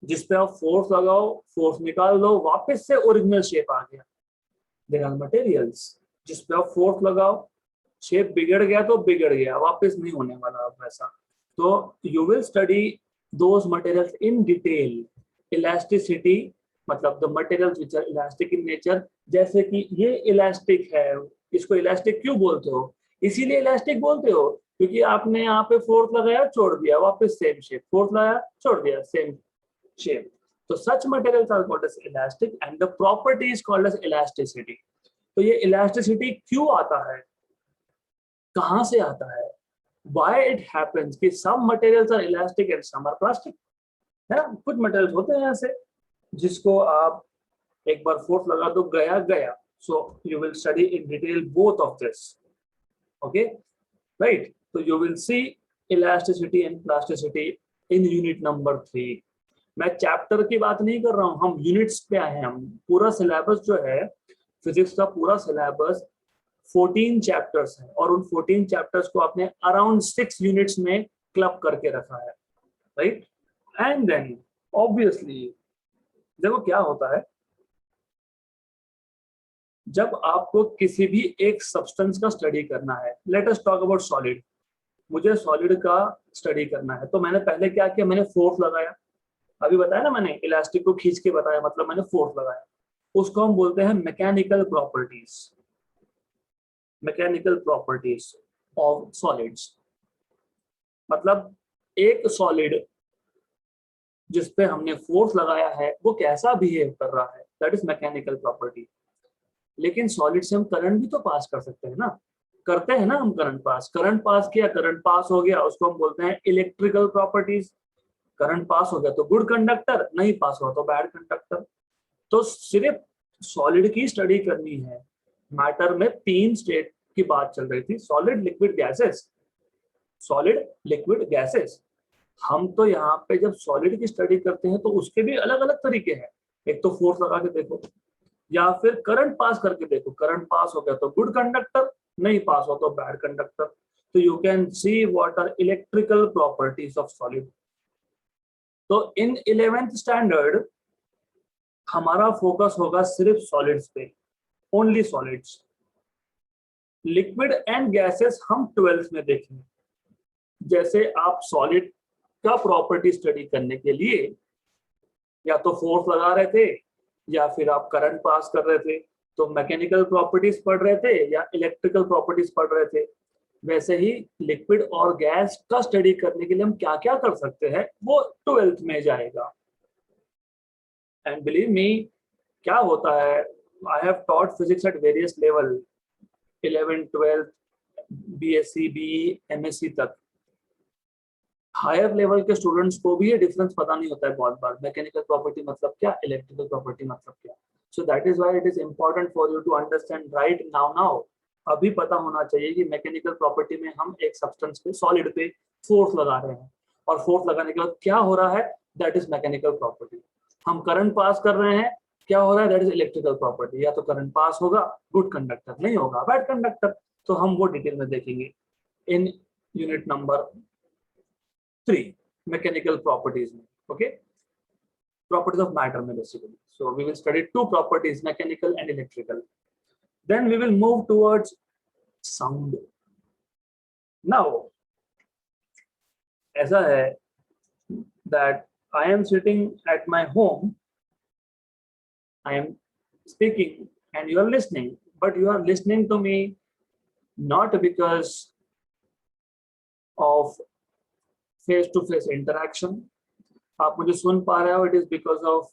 जिस पे आप फोर्स लगाओ, फोर्स निकाल दो, वापस से ओरिजिनल शेप आ गया। देयर आर मटेरियल्स जिस पे आप फोर्स लगाओ, शेप बिगड़ गया तो बिगड़ गया, वापस नहीं होने वाला अब वैसा। तो you will study those materials in detail. Elasticity मतलब the materials which are elastic in nature, जैसे कि ये इलास्टिक है, इसको इलास्टिक क्यों बोलते हो? इसीलिए इलास्टिक बोलते हो क्योंकि आपने यहाँ पे फोर्स लगाया, छोड़ दिया, वापस सेम शेप, फोर्स लगाया, छोड़ दिया, सेम शेप। तो such materials are called as elastic and the property is called as elasticity. तो ये इलास्टिसिटी क्यों आता है, कहां से आता है, why it happens कि some materials are elastic and some are plastic, है ना। कुछ मटेरियल्स होते हैं ऐसे जिसको आप एक बार फोर्स लगा दो, गया गया। So you will study in detail both of this, okay right. तो you will see elasticity and plasticity in unit number 3। मैं चैप्टर की बात नहीं कर रहा हूं, हम यूनिट्स पे आए हैं। हम पूरा सिलेबस जो है फिजिक्स का, पूरा सिलेबस 14 चैप्टर्स है और उन 14 चैप्टर्स को आपने अराउंड 6 यूनिट्स में क्लब करके रखा है, राइट। एंड देन ऑब्वियसली देखो क्या होता है, जब आपको किसी भी एक सब्सटेंस का स्टडी करना है, let us talk about solid, मुझे सॉलिड का स्टडी करना है, तो मैंने पहले क्या किया, मैंने फोर्स लगाया, अभी बताया ना मैंने, इलास्टिक को खींच के बताया, मतलब मैंने फोर्स लगाया, उसको हम बोलते हैं mechanical properties, mechanical properties of solids. मतलब एक सॉलिड जिस पे हमने फोर्स लगाया है वो कैसा बिहेव कर रहा है, दैट इज मैकेनिकल प्रॉपर्टी। लेकिन सॉलिड से हम करंट भी तो पास कर सकते हैं ना, करते हैं ना हम करंट पास किया, करंट पास हो गया, उसको हम बोलते हैं इलेक्ट्रिकल प्रॉपर्टीज। करंट पास हो गया तो गुड कंडक्टर, नहीं पास हुआ तो बैड कंडक्टर। तो सिर्फ सॉलिड की स्टडी करनी है। मैटर में 3 स्टेट की बात चल रही थी, solid, liquid, gases, solid, liquid, gases. हम तो यहाँ पे जब सॉलिड की स्टडी करते हैं तो उसके भी अलग अलग तरीके हैं। एक तो फोर्स लगा के देखो, या फिर करंट पास करके देखो, करंट पास हो गया तो गुड कंडक्टर, नहीं पास हो तो बैड कंडक्टर। तो you can see what are electrical properties of solid. तो इन 11th स्टैंडर्ड हमारा फोकस होगा सिर्फ सॉलिड्स पे, only solids. Liquid and gases हम 12th में देखेंगे। जैसे आप सॉलिड का प्रॉपर्टी स्टडी करने के लिए या तो फोर्स लगा रहे थे या फिर आप करंट पास कर रहे थे, तो मैकेनिकल प्रॉपर्टीज पढ़ रहे थे या इलेक्ट्रिकल प्रॉपर्टीज पढ़ रहे थे। वैसे ही लिक्विड और गैस का स्टडी करने के लिए हम क्या क्या कर सकते हैं वो 12th में जाएगा। एंड बिलीव मी, क्या होता है, I have taught physics at various level, 11th 12th BSc BE MSc तक। हायर लेवल के स्टूडेंट्स को भी ये डिफरेंस पता नहीं होता है बहुत बार, मैकेनिकल प्रॉपर्टी मतलब क्या, इलेक्ट्रिकल प्रॉपर्टी मतलब क्या। So that is why it is important for you to understand right now. अभी पता होना चाहिए कि मैकेनिकल प्रॉपर्टी में हम एक सब्सटेंस पे, सॉलिड पे फोर्स लगा रहे हैं और फोर्स लगाने के बाद क्या हो रहा है, दैट इज मैकेनिकल प्रॉपर्टी। हम करंट पास कर रहे हैं, क्या हो रहा है, दैट इज इलेक्ट्रिकल प्रॉपर्टी। या तो करंट पास होगा, गुड कंडक्टर, नहीं होगा, बैड कंडक्टर। तो हम वो डिटेल में देखेंगे इन unit number 3, mechanical properties. Okay, properties of matter basically. So we will study 2 properties, mechanical and electrical. Then we will move towards sound. Now ऐसा है that I am sitting at my home, I am speaking and you are listening, but you are listening to me not because of face to face interaction, आप मुझे सुन पा रहे हो, it is because of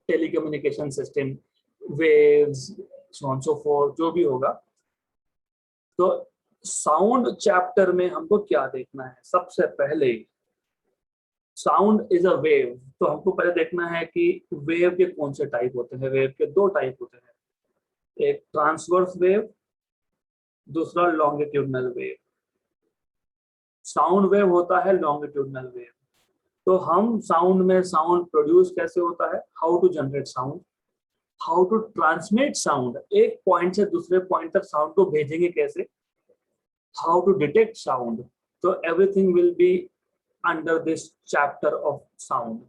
telecommunication system, waves, so on so forth, जो भी होगा। तो साउंड चैप्टर में हमको क्या देखना है? सबसे पहले साउंड इज अ वेव, तो हमको पहले देखना है कि वेव के कौन से टाइप होते हैं। वेव के दो टाइप होते हैं, एक ट्रांसवर्स वेव, दूसरा लॉन्गिट्यूडनल वेव। साउंड वेव होता है लॉन्गिट्यूडनल वेव। तो हम साउंड में साउंड प्रोड्यूस कैसे होता है, how to generate sound, how to transmit sound, एक पॉइंट से दूसरे पॉइंट तक साउंड को भेजेंगे कैसे, हाउ टू डिटेक्ट साउंड। तो everything will be under this chapter of sound.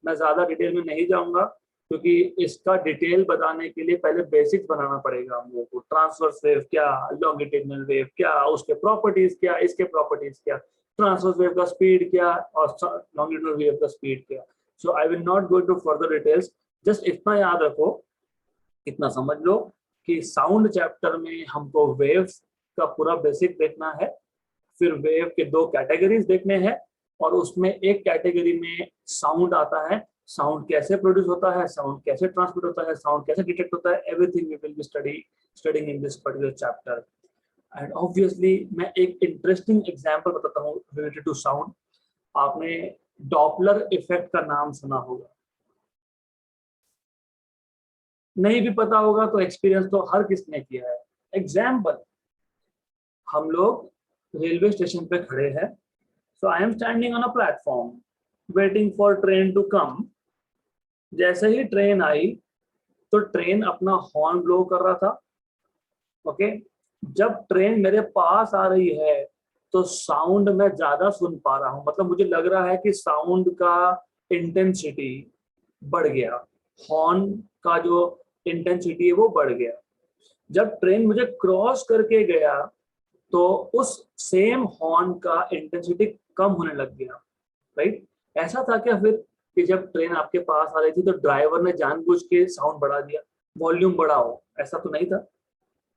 मैं ज्यादा डिटेल में नहीं जाऊंगा क्योंकि इसका डिटेल बताने के लिए पहले बेसिक्स बनाना पड़ेगा हम लोगों को। ट्रांसवर्स वेव क्या, लॉन्गिट्यूडनल वेव क्या, उसके प्रॉपर्टीज क्या, इसके प्रॉपर्टीज क्या, ट्रांसवर्स वेव का स्पीड क्या और लॉन्गिट्यूडनल वेव का स्पीड क्या। So I will not go to further details, just इतना याद रखो, इतना समझ लो कि साउंड चैप्टर में हमको वेव्स का पूरा बेसिक देखना है, फिर वेव के दो कैटेगरीज देखने हैं, और उसमें एक कैटेगरी में साउंड आता है, साउंड कैसे प्रोड्यूस होता है, साउंड कैसे ट्रांसमिट होता है, साउंड कैसे डिटेक्ट होता है, everything we will be studying in this particular chapter. And obviously मैं एक इंटरेस्टिंग एग्जांपल बताता हूँ रिलेटेड टू साउंड। आपने डॉपलर इफेक्ट का नाम सुना होगा, नहीं भी पता होगा तो एक्सपीरियंस तो हर किसने किया है। एग्जाम्पल, हम लोग रेलवे स्टेशन पे खड़े हैं, so I am standing on a platform waiting for train to come. जैसे ही ट्रेन आई तो ट्रेन अपना हॉर्न ब्लो कर रहा था, ओके। जब ट्रेन मेरे पास आ रही है तो साउंड मैं ज्यादा सुन पा रहा हूँ, मतलब मुझे लग रहा है कि साउंड का इंटेंसिटी बढ़ गया, हॉर्न का जो इंटेंसिटी है वो बढ़ गया। जब ट्रेन मुझे क्रॉस करके गया तो उस सेम हॉर्न का इंटेंसिटी कम होने लग गया, राइट। ऐसा था क्या फिर कि जब ट्रेन आपके पास आ रही थी तो ड्राइवर ने जानबूझ के साउंड बढ़ा दिया, वॉल्यूम बढ़ाओ, ऐसा तो नहीं था।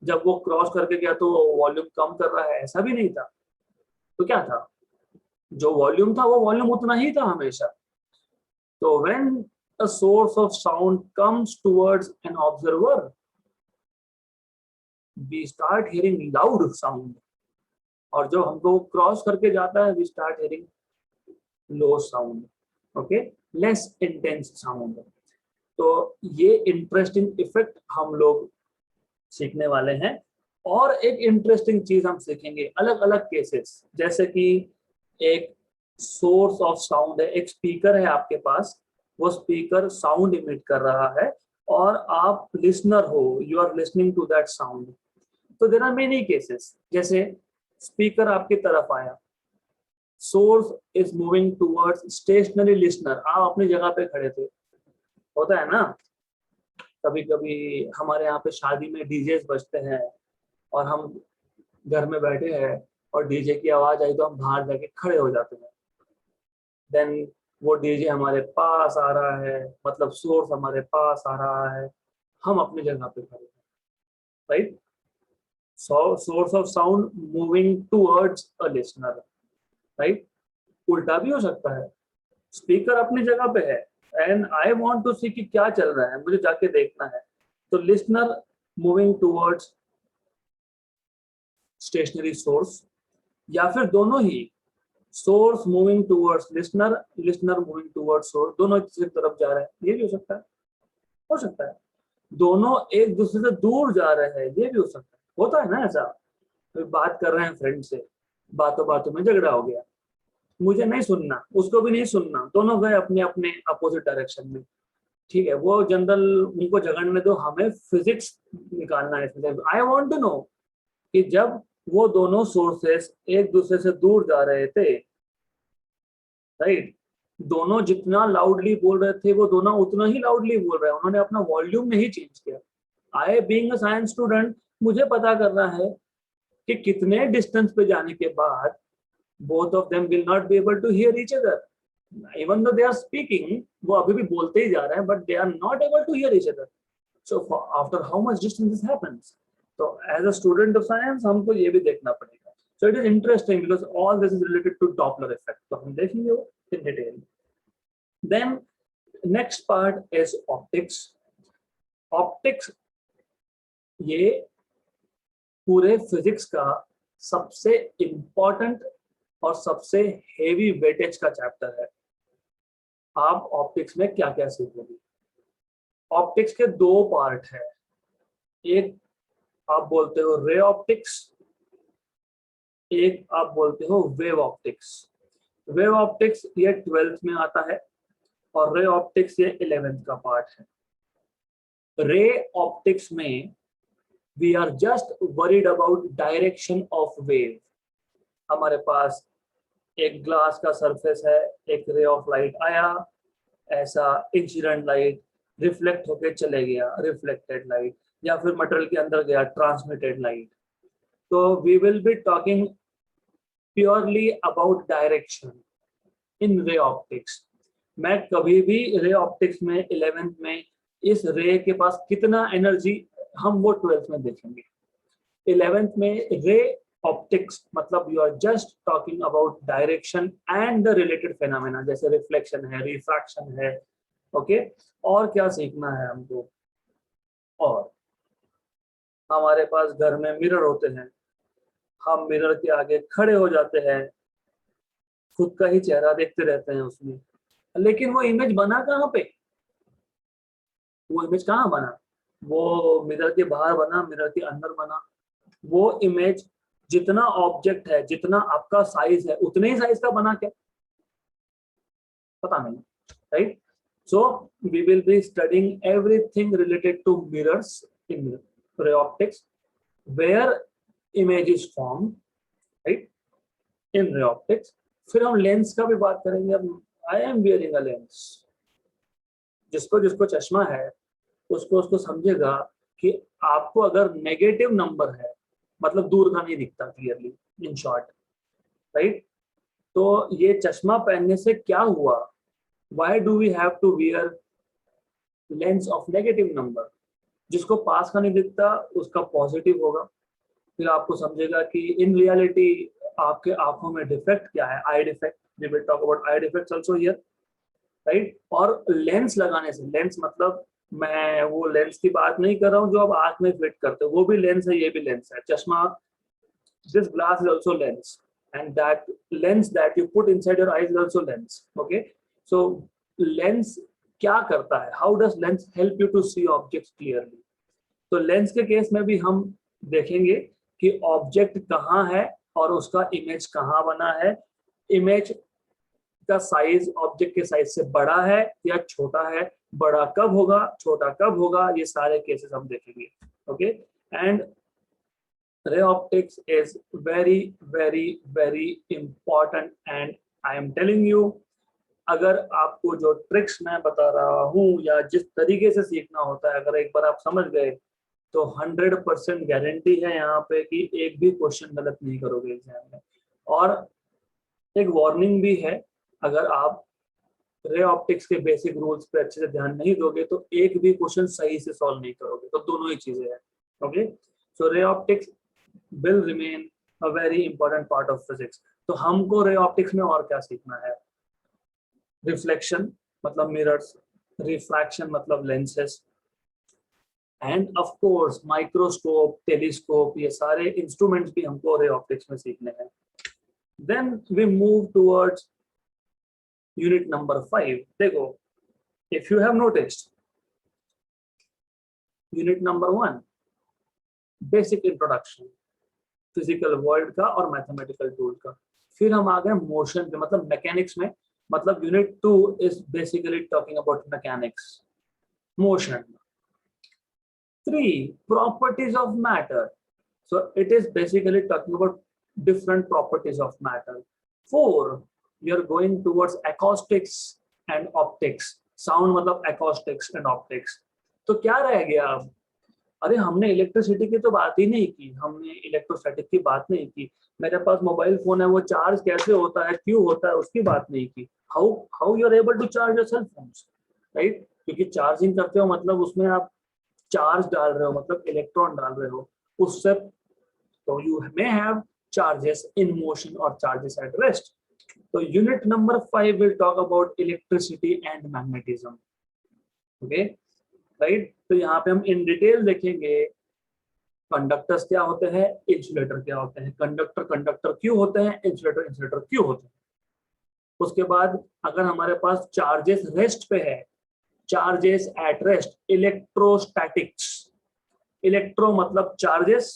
जब वो क्रॉस करके गया तो वॉल्यूम कम कर रहा है, ऐसा भी नहीं था। तो क्या था, जो वॉल्यूम था वो वॉल्यूम उतना ही था हमेशा। तो when a source of sound comes towards an observer, we start hearing loud sound, और जो हमको क्रॉस करके जाता है we start hearing low sound, okay, less intense sound। तो ये इंटरेस्टिंग इफेक्ट हम लोग सीखने वाले हैं। और एक इंटरेस्टिंग चीज हम सीखेंगे, अलग अलग केसेस, जैसे कि एक सोर्स ऑफ साउंड है, एक स्पीकर है आपके पास, वो स्पीकर साउंड इमिट कर रहा है और आप लिसनर हो, you are listening to that sound. तो देयर आर मेनी केसेस, जैसे स्पीकर आपकी तरफ आया, source is moving towards stationary listener, आप अपनी जगह पे खड़े थे, होता है ना, कभी कभी हमारे यहाँ पे शादी में डीजे बजते हैं और हम घर में बैठे हैं और डीजे की आवाज आई तो हम बाहर जाके खड़े हो जाते हैं। देन वो डीजे हमारे पास आ रहा है, मतलब सोर्स हमारे पास आ रहा है, हम अपनी जगह पे खड़े हैं, right. Source of sound moving towards a listener, right. उल्टा भी हो सकता है, स्पीकर अपनी जगह पे है एंड आई वांट टू सी कि क्या चल रहा है, मुझे जाके देखना है, तो listener moving towards stationary source, या फिर दोनों ही, source moving towards listener, listener moving towards source, दोनों एक तरफ जा रहे हैं, ये भी हो सकता है। हो सकता है दोनों एक दूसरे से दूर जा रहे हैं, ये भी हो सकता है, होता है ना ऐसा। तो बात कर रहे हैं फ्रेंड से, बातों बातों में झगड़ा हो गया, मुझे नहीं सुनना, उसको भी नहीं सुनना, दोनों गए अपने अपने अपोजिट डायरेक्शन में, ठीक है। वो जनरल उनको झगड़ने दो, हमें फिजिक्स निकालना है इसमें। आई वांट टू नो कि जब वो दोनों सोर्सेस एक दूसरे से दूर जा रहे थे, राइट, दोनों जितना लाउडली बोल रहे थे वो दोनों उतना ही लाउडली बोल रहे हैं, उन्होंने अपना वॉल्यूम नहीं चेंज किया। I being a science student, मुझे पता करना है कि कितने डिस्टेंस पे जाने के बाद both of them will not be able to hear each other, even though they are speaking, वो अभी भी बोलते ही जा रहे हैं, but they are not able to hear each other। So after how much distance this happens, तो as a student of science हमको ये भी देखना पड़ेगा। So it is interesting because all this is related to Doppler effect. तो हम देखेंगे वो in detail. Then next part is optics. Optics ये पूरे फिजिक्स का सबसे इम्पोर्टेंट और सबसे हेवी वेटेज का चैप्टर है. आप ऑप्टिक्स में क्या क्या सीखोगे? ऑप्टिक्स के दो पार्ट है. एक आप बोलते हो रे ऑप्टिक्स, एक आप बोलते हो वेव ऑप्टिक्स. वेव ऑप्टिक्स ये 12th में आता है और रे ऑप्टिक्स ये 11th का पार्ट है. रे ऑप्टिक्स में we are just worried about direction of wave. हमारे पास एक ग्लास का सरफेस है, एक रे ऑफ लाइट आया, ऐसा इंसिडेंट लाइट रिफ्लेक्ट होके चले गया, रिफ्लेक्टेड लाइट, या फिर मटेरियल के अंदर गया, ट्रांसमिटेड लाइट. तो we will be talking purely about direction in ray optics. मैं कभी भी रे ऑप्टिक्स में 11th में इस रे के पास कितना एनर्जी, हम वो 12th में देखेंगे. 11th में रे ऑप्टिक्स मतलब you are just talking about direction and the related phenomena, जैसे रिफ्लेक्शन है, रिफ्रैक्शन है. ओके, और क्या सीखना है हमको? और हमारे पास घर में मिरर होते हैं, हम मिरर के आगे खड़े हो जाते हैं, खुद का ही चेहरा देखते रहते हैं उसमें, लेकिन वो इमेज बना कहाँ पे? वो इमेज कहाँ बना? वो मिरर के बाहर बना, मिरर के अंदर बना. वो इमेज जितना ऑब्जेक्ट है, जितना आपका साइज है, उतने ही साइज का बना क्या? पता नहीं, right? So we will be studying everything related to mirrors in ray optics, where image is form, right, in ray optics. फिर हम लेंस का भी बात करेंगे. अब I am wearing a lens. जिसको जिसको चश्मा है उसको उसको समझेगा कि आपको अगर नेगेटिव नंबर है मतलब दूर का नहीं दिखता क्लियरली, इन शॉर्ट, राइट? तो ये चश्मा पहनने से क्या हुआ? Why do we have to wear lens of negative number? जिसको पास का नहीं दिखता उसका पॉजिटिव होगा. फिर आपको समझेगा कि इन रियलिटी आपके आंखों में डिफेक्ट क्या है, eye defect. We will talk about eye defects also here, right? और लेंस लगाने से, लेंस मतलब मैं वो लेंस की बात नहीं कर रहा हूँ जो आप आंख में फिट करते हो, वो भी लेंस है, ये भी लेंस है. चश्मा, this glass is also lens, and that lens that you put inside your eyes is also lens. Okay, so lens क्या करता है? How does lens help you to see objects clearly? तो lens के case में भी हम देखेंगे कि ऑब्जेक्ट कहाँ है और उसका इमेज कहाँ बना है. इमेज का साइज ऑब्जेक्ट के साइज से बड़ा है या छोटा है, बड़ा कब होगा, छोटा कब होगा, ये सारे केसेस हम देखेंगे. Okay, and ray optics is very very very important. And I am telling you, अगर आपको जो ट्रिक्स मैं बता रहा हूँ या जिस तरीके से सीखना होता है, अगर एक बार आप समझ गए तो 100% गारंटी है यहाँ पे कि एक भी क्वेश्चन गलत नहीं करोगे एग्जाम में. और एक वार्निंग भी है, अगर आप रे ऑप्टिक्स के बेसिक रूल्स पे अच्छे से ध्यान नहीं दोगे तो एक भी क्वेश्चन सही से सॉल्व नहीं करोगे. तो दोनों ही चीजें हैं. Okay, so ray optics will remain a very important part of physics. तो हमको रे ऑप्टिक्स में और क्या सीखना है? रिफ्लेक्शन मतलब मिरर्स, रिफ्रैक्शन मतलब lenses, and of course microscope, telescope, ये सारे इंस्ट्रूमेंट्स भी हमको रे ऑप्टिक्स में सीखने हैं. Then we move towards unit number 5. देखो, if you have noticed, unit number 1 basic introduction physical world का और मैथमेटिकल टूल का. फिर हम आ गए मोशन पे, मतलब मैकेनिक्स में. मतलब unit 2 is basically talking about mechanics, motion. 3 properties of matter, so it is basically talking about different properties of matter. 4 you are going towards acoustics and optics. Sound मतलब acoustics and optics. तो क्या रह गया अब? अरे हमने electricity की तो बात ही नहीं की, हमने इलेक्ट्रोस्टैटिक की बात नहीं की, मेरे पास मोबाइल फोन है वो चार्ज कैसे होता है, क्यों होता है, उसकी बात नहीं की. How you are able to charge your cell phones, right? क्योंकि चार्जिंग करते हो मतलब उसमें आप चार्ज डाल रहे हो, मतलब इलेक्ट्रॉन डाल रहे हो उससे. तो you may have charges in motion or charges at rest. So unit number 5 will talk about electricity and magnetism. Okay, right? तो यहाँ पे हम in detail देखेंगे कंडक्टर्स क्या होते हैं, इंसुलेटर क्या होते हैं, कंडक्टर कंडक्टर क्यों होते हैं, इंसुलेटर इंसुलेटर क्यों होते हैं। उसके बाद अगर हमारे पास चार्जेस रेस्ट पे है, charges at rest, electrostatics, electro मतलब चार्जेस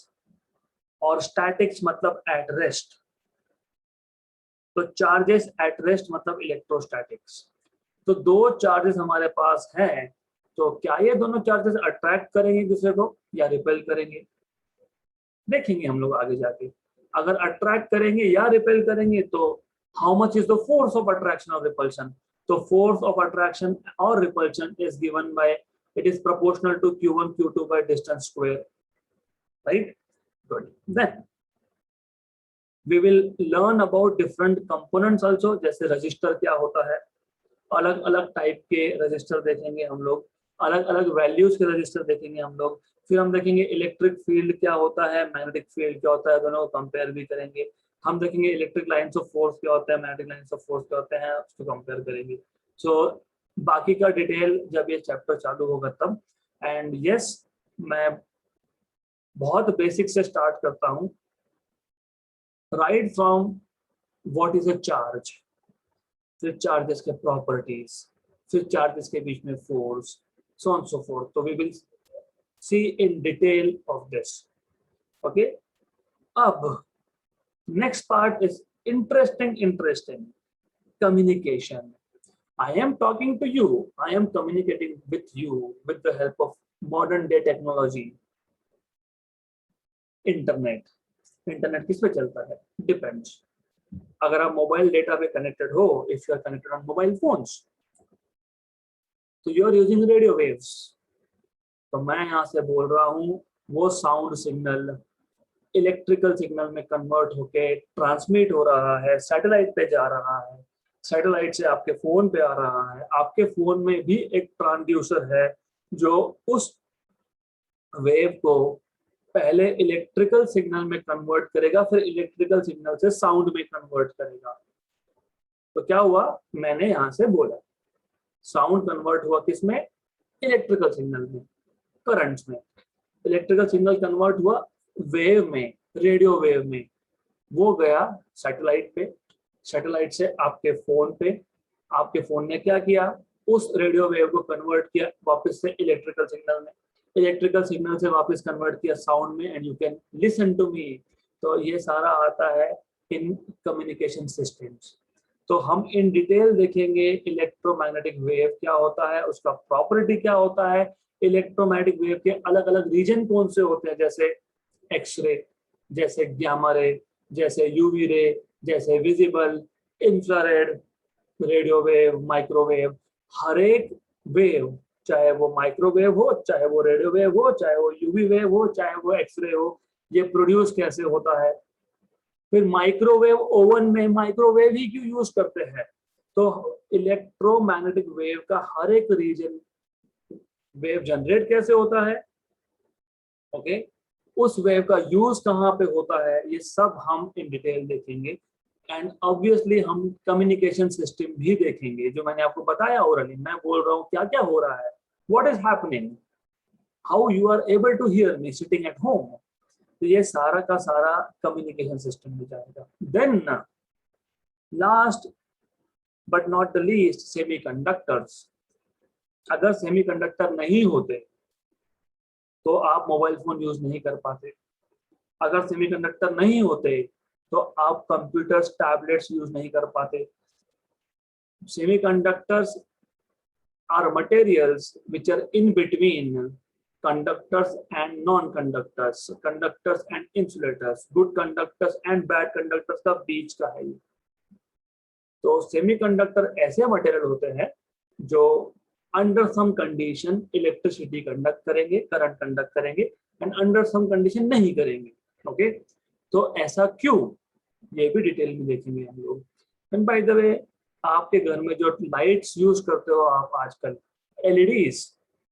और स्टैटिक्स मतलब एट रेस्ट, तो चार्जेस एट रेस्ट मतलब इलेक्ट्रोस्टैटिक्स। तो दो चार्जेस हमारे पास हैं, तो क्या ये दोनों चार्जेस अट्रैक्ट करेंगे दूसरे को या रिपेल करेंगे, देखेंगे हम लोग आगे जाके। अगर अट्रैक्ट करेंगे या रिपेल करेंगे तो how much is the force of attraction और रिपल्शन, तो फोर्स ऑफ अट्रैक्शन और repulsion is given by, it is proportional to q1 q2 by distance square, right? Good. Then we will learn about different components also, जैसे register क्या होता है, अलग अलग type के रजिस्टर देखेंगे हम लोग, अलग अलग वैल्यूज के रजिस्टर देखेंगे हम लोग। फिर हम देखेंगे इलेक्ट्रिक फील्ड क्या होता है, मैग्नेटिक फील्ड क्या होता है, दोनों को कंपेयर भी करेंगे। हम देखेंगे इलेक्ट्रिक लाइंस ऑफ फोर्स क्या होता है, मैग्नेटिक लाइंस ऑफ फोर्स क्या होते हैं, उसको कंपेयर करेंगे। सो बाकी का डिटेल जब ये चैप्टर चालू होगा तब। एंड यस, मैं बहुत बेसिक से स्टार्ट करता हूँ, right from what is a charge, फिर चार्जेस के प्रॉपर्टीज, फिर चार्जेस के बीच में force, so on so forth. So we will see in detail of this. Okay, अब next part is interesting communication. I am talking to you, I am communicating with you with the help of modern day technology. Internet किस पे चलता है, depends. अगर आप mobile data पे connected हो, if you are connected on mobile phones, तो you are using radio waves. तो मैं यहाँ से बोल रहा हूँ, वो साउंड सिग्नल इलेक्ट्रिकल सिग्नल में कन्वर्ट होके ट्रांसमिट हो रहा है, सैटेलाइट पे जा रहा है, सैटेलाइट से आपके फोन पे आ रहा है, आपके फोन में भी एक ट्रांसड्यूसर है जो उस वेव को पहले इलेक्ट्रिकल सिग्नल में कन्वर्ट करेगा, फिर इलेक्ट्रिकल सिग्नल से साउंड में कन्वर्ट करेगा। तो क्या हुआ, मैंने यहाँ से बोला साउंड कन्वर्ट हुआ किसमें, इलेक्ट्रिकल सिग्नल में, करंट्स में। इलेक्ट्रिकल सिग्नल कन्वर्ट हुआ वेव में, रेडियो वेव में, वो गया सैटेलाइट पे, सैटेलाइट से आपके फोन पे, आपके फोन ने क्या किया, उस रेडियो वेव को कन्वर्ट किया वापस से इलेक्ट्रिकल सिग्नल में, इलेक्ट्रिकल सिग्नल से वापस कन्वर्ट किया साउंड में, and you can listen to me. तो ये सारा आता है इन कम्युनिकेशन सिस्टम्स। तो हम इन डिटेल देखेंगे इलेक्ट्रोमैग्नेटिक वेव क्या होता है, उसका प्रॉपर्टी क्या होता है, इलेक्ट्रोमैग्नेटिक वेव के अलग अलग रीजन कौन से होते हैं, जैसे एक्सरे, जैसे गामा रे, जैसे यूवी रे, जैसे visible, infrared, radio wave, microwave. हर एक वेव, चाहे वो माइक्रोवेव हो, चाहे वो रेडियो वेव हो, चाहे वो यूवी वेव हो, चाहे वो एक्सरे हो, ये प्रोड्यूस कैसे होता है। फिर माइक्रोवेव ओवन में माइक्रोवेव ही क्यों यूज करते हैं, तो इलेक्ट्रोमैग्नेटिक वेव का हर एक रीजन वेव जनरेट कैसे होता है, ओके, उस वेव का यूज कहाँ पे होता है, ये सब हम इन डिटेल देखेंगे। एंड ऑब्वियसली हम कम्युनिकेशन सिस्टम भी देखेंगे, जो मैंने आपको बताया ओरली, मैं बोल रहा हूँ क्या क्या हो रहा है, what is happening, how you are able to hear me sitting at home. तो ये सारा का सारा कम्युनिकेशन सिस्टम में जाएगा। Then last but not the least, semiconductors. अगर सेमीकंडक्टर नहीं होते तो आप मोबाइल फोन यूज नहीं कर पाते, अगर सेमीकंडक्टर नहीं होते तो आप कंप्यूटर्स, टैबलेट्स यूज नहीं कर पाते। Semiconductors are materials which are in between conductors and non-conductors, conductors and insulators, good conductors and bad conductors का बीच का है ये। तो सेमीकंडक्टर ऐसे मटेरियल होते हैं जो under some condition electricity conduct करेंगे, करंट कंडक्ट करेंगे, एंड अंडर सम कंडीशन नहीं करेंगे। ओके, तो ऐसा क्यों, ये भी डिटेल में देखेंगे हम लोग। एंड बाय द वे, आपके घर में जो लाइट्स यूज करते हो आप आजकल, एलईडीज,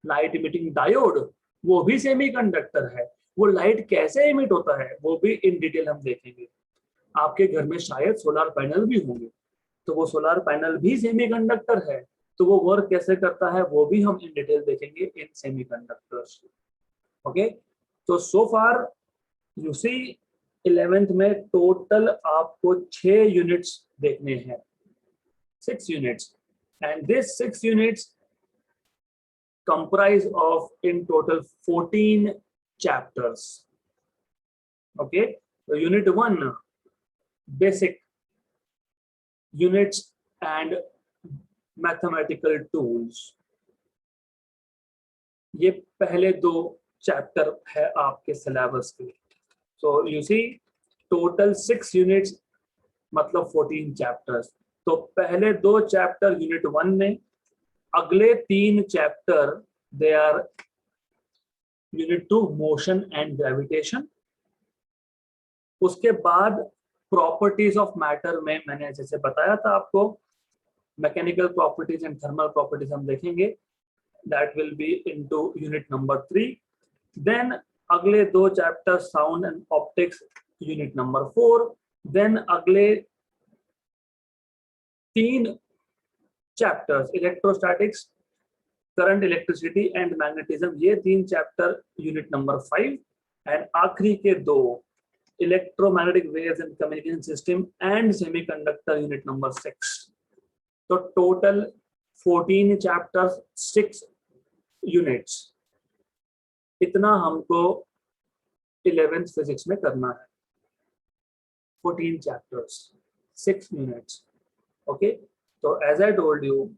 लाइट इमिटिंग डायोड, वो भी सेमीकंडक्टर है। वो लाइट कैसे इमिट होता है वो भी इन डिटेल हम देखेंगे। आपके घर में शायद सोलर पैनल भी होंगे, तो वो सोलर पैनल भी सेमीकंडक्टर है, तो वो वर्क कैसे करता है वो भी हम इन डिटेल देखेंगे इन सेमीकंडक्टर्स। ओके, तो सो फार यू सी 11th में टोटल आपको 6 यूनिट्स देखने हैं, 6 units, and this 6 units comprise of in total 14 chapters. Okay, so unit 1 basic units and mathematical tools, ये पहले 2 चैप्टर है आपके सिलेबस के। So you see total 6 units मतलब 14 चैप्टर्स। तो पहले 2 चैप्टर यूनिट 1 में, अगले 3 chapter they are unit 2 motion and gravitation. उसके बाद प्रॉपर्टीज ऑफ मैटर में मैंने जैसे बताया था आपको, mechanical properties and thermal properties हम देखेंगे, that will be into unit number 3। Then अगले 2 chapter sound and optics unit number 4। Then अगले 3 chapters electrostatics, current, electricity and magnetism, ये 3 चैप्टर यूनिट नंबर 5। एंड आखिरी के 2 electromagnetic waves and communication system and semiconductor unit number 6। तो total 14 chapters 6 units, इतना हमको 11th physics में करना है। 14 चैप्टर्स 6 यूनिट्स। ओके, तो एज आई टोल्ड यू,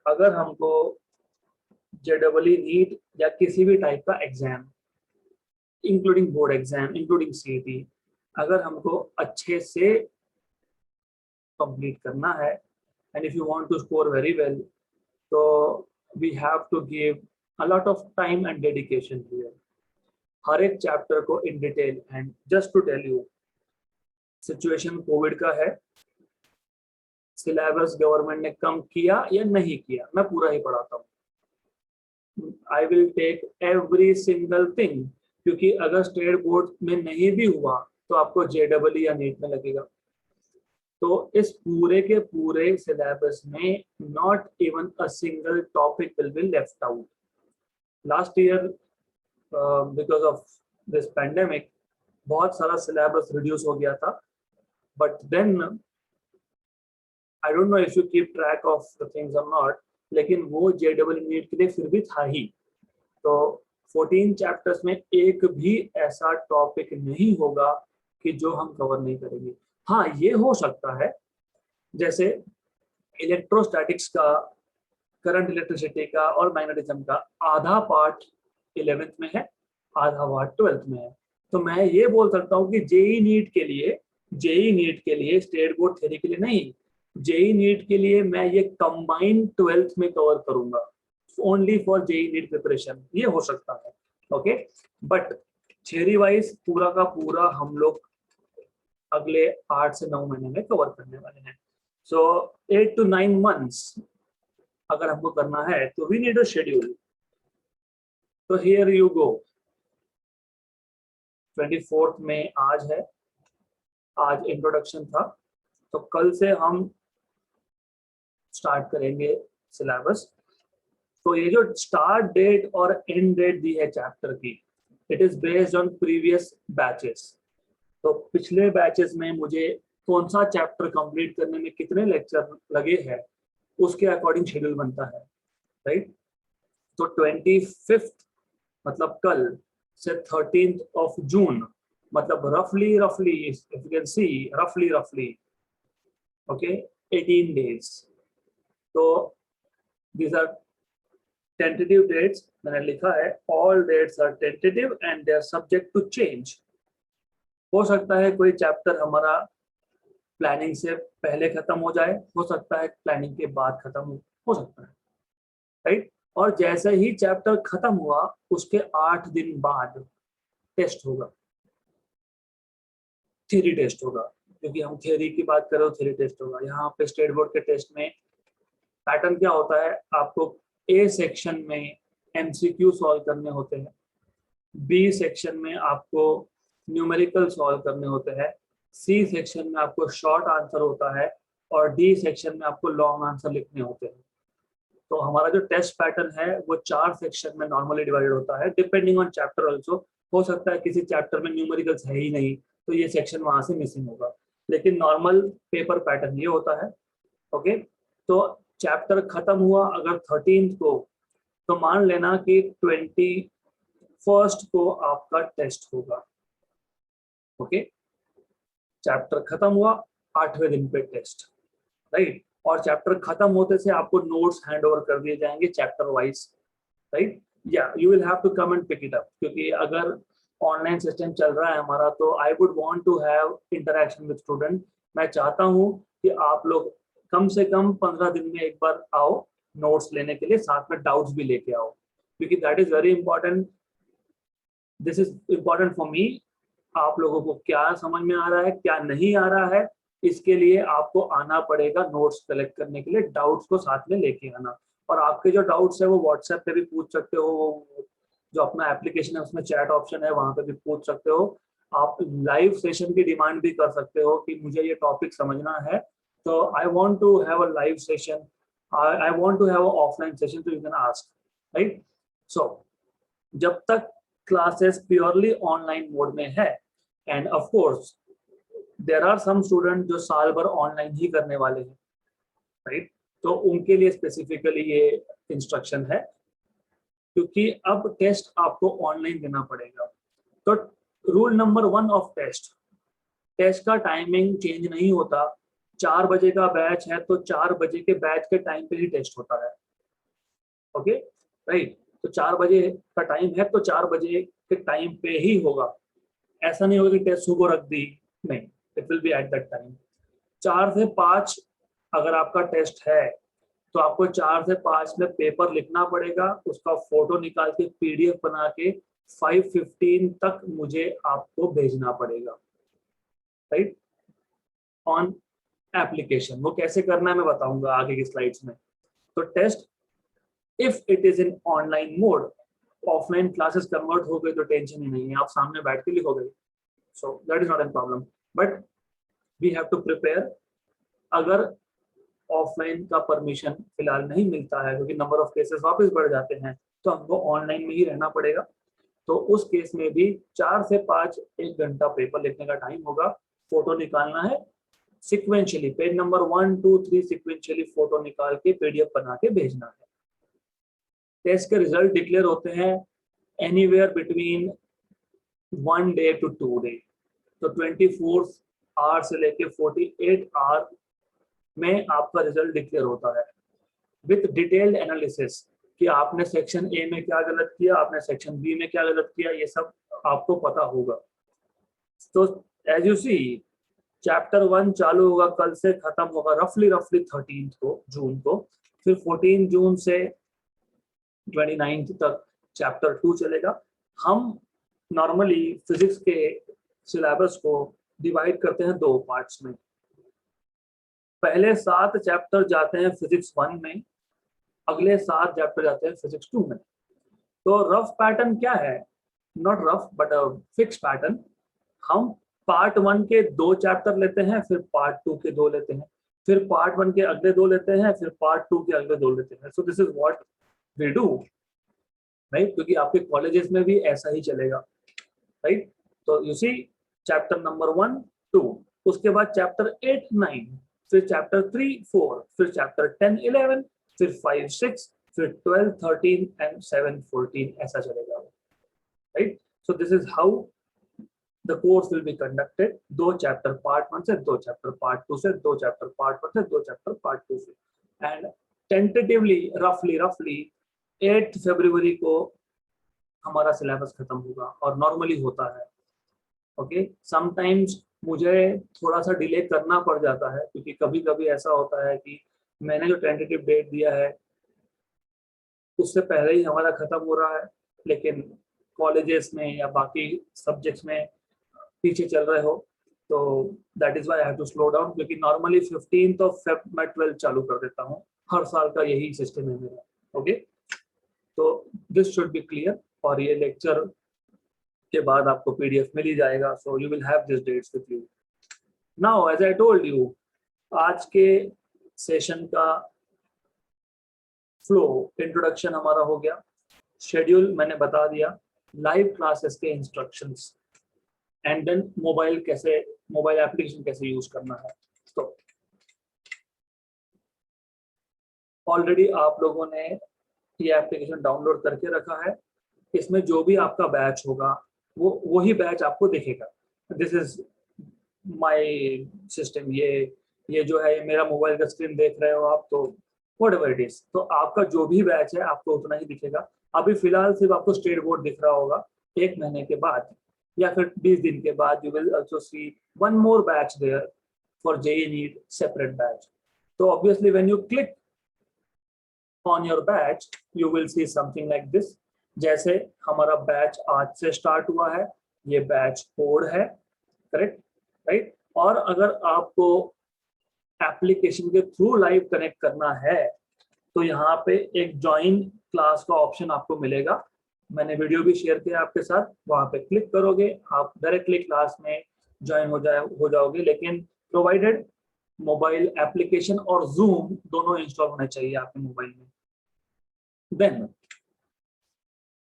अगर हमको जेडबलई नीट या किसी भी टाइप का exam including board exam including CET अगर हमको अच्छे से कंप्लीट करना है, and if you want to score very well, तो we have to give a lot of time and dedication here, हर एक चैप्टर को in detail. And just to tell you, situation COVID का है, सिलेबस गवर्नमेंट ने कम किया या नहीं किया, मैं पूरा ही पढ़ाता हूँ। I will take every single thing, क्योंकि अगर स्टेट बोर्ड में नहीं भी हुआ तो आपको जेडबलई या नीट में लगेगा। तो इस पूरे के पूरे सिलेबस में not even a single topic will be left out. Last year because of this pandemic बहुत सारा सिलेबस रिड्यूस हो गया था, but then I don't know if you keep track of the things और नॉट, लेकिन वो जेडबलई NEET के लिए फिर भी था ही। तो 14 चैप्टर्स में एक भी ऐसा टॉपिक नहीं होगा कि जो हम कवर नहीं करेंगे। हाँ, ये हो सकता है जैसे इलेक्ट्रोस्टैटिक्स का, करंट, इलेक्ट्रिसिटी का और मैग्नेटिज्म का आधा पार्ट 11th में है, आधा पार्ट 12th में है। तो मैं ये बोल सकता हूँ कि जेई नीट के लिए स्टेट बोर्ड थ्योरी के लिए नहीं, जेई नीट के लिए मैं ये कंबाइंड 12th में कवर करूंगा, only for JEE NEET preparation, ये हो सकता है। ओके, बट थ्योरी वाइज पूरा का पूरा हम लोग अगले 8 से 9 महीने में कवर करने वाले हैं। सो 8 to 9 months अगर हमको करना है तो वी नीड अ शेड्यूल। तो हियर यू गो, 24th में आज है, आज इंट्रोडक्शन था, तो कल से हम स्टार्ट करेंगे सिलेबस। तो ये जो स्टार्ट डेट और एंड डेट दी है चैप्टर की, it is based on previous batches. तो पिछले बैचेस में मुझे कौन सा चैप्टर कंप्लीट करने में कितने लेक्चर लगे हैं, उसके अकॉर्डिंग शेड्यूल बनता है, राइट। तो 25th मतलब कल से 13th of June, मतलब रफली इफ यू कैन सी रफली ओके 18 days। तो these are tentative dates, मैंने लिखा है all dates are tentative and they are subject to change। हो सकता है कोई चैप्टर हमारा प्लानिंग से पहले खत्म हो जाए, हो सकता है प्लानिंग के बाद खत्म हो सकता है, राइट। और जैसे ही चैप्टर खत्म हुआ उसके 8 दिन बाद टेस्ट होगा, थ्योरी टेस्ट होगा, क्योंकि हम थ्योरी की बात करें तो थ्योरी टेस्ट होगा। यहाँ पे स्टेट बोर्ड के टेस्ट में पैटर्न क्या होता है, आपको ए सेक्शन में एमसीक्यू सॉल्व करने होते हैं, बी सेक्शन में आपको न्यूमेरिकल सॉल्व करने होते हैं, सी सेक्शन में आपको शॉर्ट आंसर होता है और डी सेक्शन में आपको लॉन्ग आंसर लिखने होते हैं। तो हमारा जो टेस्ट पैटर्न है वो 4 सेक्शन में नॉर्मली डिवाइडेड होता है, डिपेंडिंग ऑन चैप्टर ऑल्सो। हो सकता है किसी चैप्टर में न्यूमेरिकल्स है ही नहीं तो ये सेक्शन वहां से मिसिंग होगा, लेकिन नॉर्मल पेपर पैटर्न ये होता है। ओके, तो चैप्टर खत्म हुआ अगर 13th को, तो मान लेना कि 21st को आपका टेस्ट होगा। ओके, चैप्टर खत्म हुआ 8वें दिन पे टेस्ट, राइट। और चैप्टर खत्म होते से आपको नोट्स हैंड ओवर कर दिए जाएंगे चैप्टर वाइज, राइट। या you will have to come and pick it up, क्योंकि अगर ऑनलाइन सिस्टम चल रहा है हमारा तो I would want to have interaction with student. मैं चाहता हूं कि आप लोग कम से कम 15 दिन में एक बार आओ नोट्स लेने के लिए, साथ में डाउट्स भी लेके आओ, क्योंकि that is very important. This is important for me. आप लोगों को क्या समझ में आ रहा है क्या नहीं आ रहा है, इसके लिए आपको आना पड़ेगा नोट्स कलेक्ट करने के लिए, डाउट्स को साथ में लेके आना। और आपके जो डाउट्स है वो व्हाट्सएप पे भी पूछ सकते हो, वो जो अपना एप्लीकेशन है उसमें चैट ऑप्शन है वहां पे भी पूछ सकते हो। आप लाइव सेशन की डिमांड भी कर सकते हो कि मुझे ये टॉपिक समझना है, तो I want to have a live session, I want to have a offline session, तो you can ask, right. So जब तक क्लासेस प्योरली ऑनलाइन मोड में है, and of course there are some student जो साल भर ऑनलाइन ही करने वाले हैं, राइट, तो उनके लिए स्पेसिफिकली ये इंस्ट्रक्शन है, क्योंकि अब टेस्ट आपको ऑनलाइन देना पड़ेगा। तो rule number 1 of test, test का टाइमिंग चेंज नहीं होता। 4 बजे का बैच है तो 4 बजे के बैच के टाइम पे ही टेस्ट होता है। Okay, right. तो 4 बजे का टाइम है तो 4 बजे के टाइम पे ही होगा। ऐसा नहीं होगा कि टेस्ट सुबह रख दी, नहीं, it will be at that time. 4 से 5 अगर आपका टेस्ट है तो आपको 4 से 5 में पेपर लिखना पड़ेगा, उसका फोटो निकाल के पीडीएफ बना के 5:15 तक मुझे आपको भेजना पड़ेगा, राइट, ऑन एप्लीकेशन। वो कैसे करना है मैं बताऊंगा आगे की स्लाइड्स में। तो test if it is in online mode, offline classes convert हो गई तो टेंशन ही नहीं है, आप सामने बैठ के लिखोगे, so that is not an problem. But we have to prepare. अगर ऑफलाइन का परमिशन फिलहाल नहीं मिलता है क्योंकि नंबर ऑफ केसेस वापस बढ़ जाते हैं, तो हमको ऑनलाइन में ही रहना पड़ेगा। तो उस केस में भी 4 से 5 1 घंटा पेपर लिखने का टाइम होगा, फोटो निकालना है sequentially, page number 1 2 3 sequentially photo निकाल के पीडीएफ बना के भेजना है। टेस्ट के रिजल्ट डिक्लेयर होते हैं anywhere between 1 day to 2 day. तो 24 आवर से लेके 48 आवर में आपका रिजल्ट डिक्लेयर होता है विथ डिटेल्ड एनालिसिस कि आपने सेक्शन ए में क्या गलत किया, आपने सेक्शन बी में क्या गलत किया, ये सब आपको पता होगा। तो एज यू सी, चैप्टर 1 चालू होगा कल से, खत्म होगा रफली 13 को जून को, फिर 14 जून से 29 तक चैप्टर 2 चलेगा। हम नॉर्मली फिजिक्स के सिलेबस को डिवाइड करते हैं 2 पार्ट्स में। पहले 7 चैप्टर जाते हैं फिजिक्स 1 में, अगले 7 चैप्टर जाते हैं फिजिक्स 2 में। तो रफ पैटर्न क्या है, not rough but fix pattern, हम पार्ट 1 के 2 चैप्टर लेते हैं, फिर पार्ट 2 के 2 लेते हैं, फिर पार्ट 1 के अगले 2 लेते हैं, फिर पार्ट 2 के अगले 2 लेते हैं। So this is what we do, right, क्योंकि आपके कॉलेजेस में भी ऐसा ही चलेगा, राइट। तो यू सी, चैप्टर नंबर 1 2, उसके बाद चैप्टर 8 9, फिर चैप्टर 3 4, फिर चैप्टर 10 11, फिर 5 6, फिर 12 13 एंड 7 14, ऐसा चलेगा, right. So this is how the course will be conducted. 2 chapter part 1 से, 2 चैप्टर पार्ट 2 से, 2 चैप्टर पार्ट 1 से, 2 चैप्टर पार्ट 2 से, एंड टेंटेटिवली रफली 8 फरवरी को हमारा सिलेबस खत्म होगा, और नॉर्मली होता है। ओके, समटाइम्स मुझे थोड़ा सा डिले करना पड़ जाता है, क्योंकि कभी कभी ऐसा होता है कि मैंने जो टेंटेटिव डेट दिया है उससे पहले ही हमारा खत्म हो रहा है, लेकिन कॉलेजेस में या बाकी सब्जेक्ट्स में पीछे चल रहे हो, तो that is why I have to slow down, क्योंकि नॉर्मली 15th ऑफ फेब मैं 12 चालू कर देता हूँ, हर साल का यही सिस्टम है मेरा। ओके, तो दिस शुड बी क्लियर, और ये लेक्चर के बाद आपको पीडीएफ मिल ही जाएगा, so you will have this dates with you. Now as I told you, आज के सेशन का फ्लो इंट्रोडक्शन हमारा हो गया, शेड्यूल मैंने बता दिया, लाइव क्लासेस के instructions, and then mobile application कैसे यूज करना है। तो ऑलरेडी आप लोगों ने ये एप्लीकेशन डाउनलोड करके रखा है, इसमें जो भी आपका बैच होगा वो वही बैच आपको दिखेगा। दिस इज माय सिस्टम, ये जो है मेरा मोबाइल का स्क्रीन देख रहे हो आप, तो व्हाटएवर इट इज, तो आपका जो भी बैच है आपको उतना ही दिखेगा। अभी फिलहाल सिर्फ आपको स्टेट बोर्ड दिख रहा होगा, 1 महीने के बाद या फिर 20 दिन के बाद you will also see one more batch there for JEE NEET separate batch. तो obviously when you click on your batch you will see something like this। जैसे हमारा बैच आज से स्टार्ट हुआ है, ये बैच कोड है, करेक्ट, राइट। और अगर आपको एप्लीकेशन के थ्रू लाइव कनेक्ट करना है तो यहाँ पे एक ज्वाइन क्लास का ऑप्शन आपको मिलेगा, मैंने वीडियो भी शेयर किया आपके साथ, वहां पे क्लिक करोगे आप डायरेक्टली क्लास में ज्वाइन हो जाओगे, लेकिन प्रोवाइडेड मोबाइल एप्लीकेशन और जूम दोनों इंस्टॉल होने चाहिए आपके मोबाइल में। देन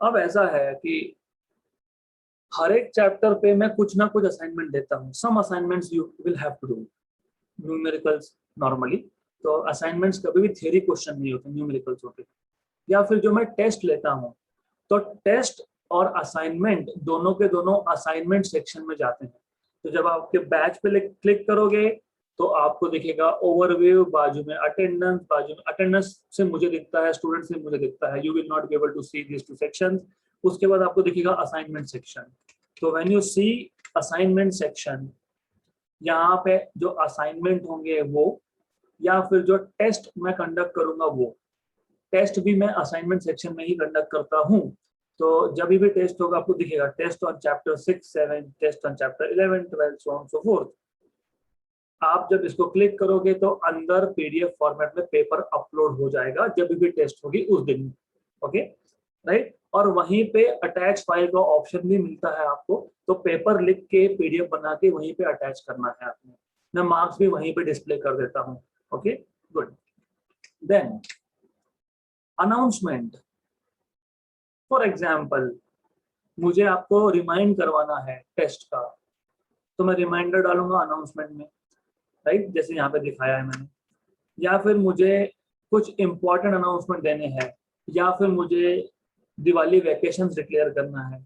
अब ऐसा है कि हर एक चैप्टर पे मैं कुछ ना कुछ असाइनमेंट देता हूँ, some assignments you will have to do, numericals normally, तो असाइनमेंट्स कभी भी थ्योरी क्वेश्चन नहीं होते, न्यूमेरिकल्स होते। या फिर जो मैं टेस्ट लेता हूँ, तो टेस्ट और असाइनमेंट दोनों के दोनों असाइनमेंट सेक्शन में जाते हैं। तो जब आपके बैच पे क्लिक करोगे तो आपको दिखेगा ओवरव्यू, बाजू में अटेंडेंस से मुझे दिखता है, स्टूडेंट से मुझे दिखता है, you will not be able to see this two sections. उसके बाद आपको दिखेगा असाइनमेंट सेक्शन। तो when you see assignment section, यहाँ पे जो असाइनमेंट होंगे वो, या फिर जो टेस्ट मैं कंडक्ट करूंगा वो, टेस्ट भी मैं असाइनमेंट सेक्शन में ही कंडक्ट करता हूँ। तो जब भी टेस्ट होगा आपको दिखेगा test on chapter 6, 7, test on chapter 11, 12, so on so forth. आप जब इसको क्लिक करोगे तो अंदर पीडीएफ फॉर्मेट में पेपर अपलोड हो जाएगा जब भी टेस्ट होगी उस दिन, ओके, राइट। और वहीं पे अटैच फाइल का ऑप्शन भी मिलता है आपको, तो पेपर लिख के पीडीएफ बना के वहीं पे अटैच करना है आपने, मैं मार्क्स भी वहीं पे डिस्प्ले कर देता हूँ, okay, good. Then announcement, for example मुझे आपको रिमाइंड करवाना है टेस्ट का, तो मैं रिमाइंडर डालूंगा अनाउंसमेंट में, राइट, जैसे यहाँ पे दिखाया है मैंने। या फिर मुझे कुछ इंपॉर्टेंट अनाउंसमेंट देने हैं, या फिर मुझे दिवाली वैकेशंस डिक्लेयर करना है,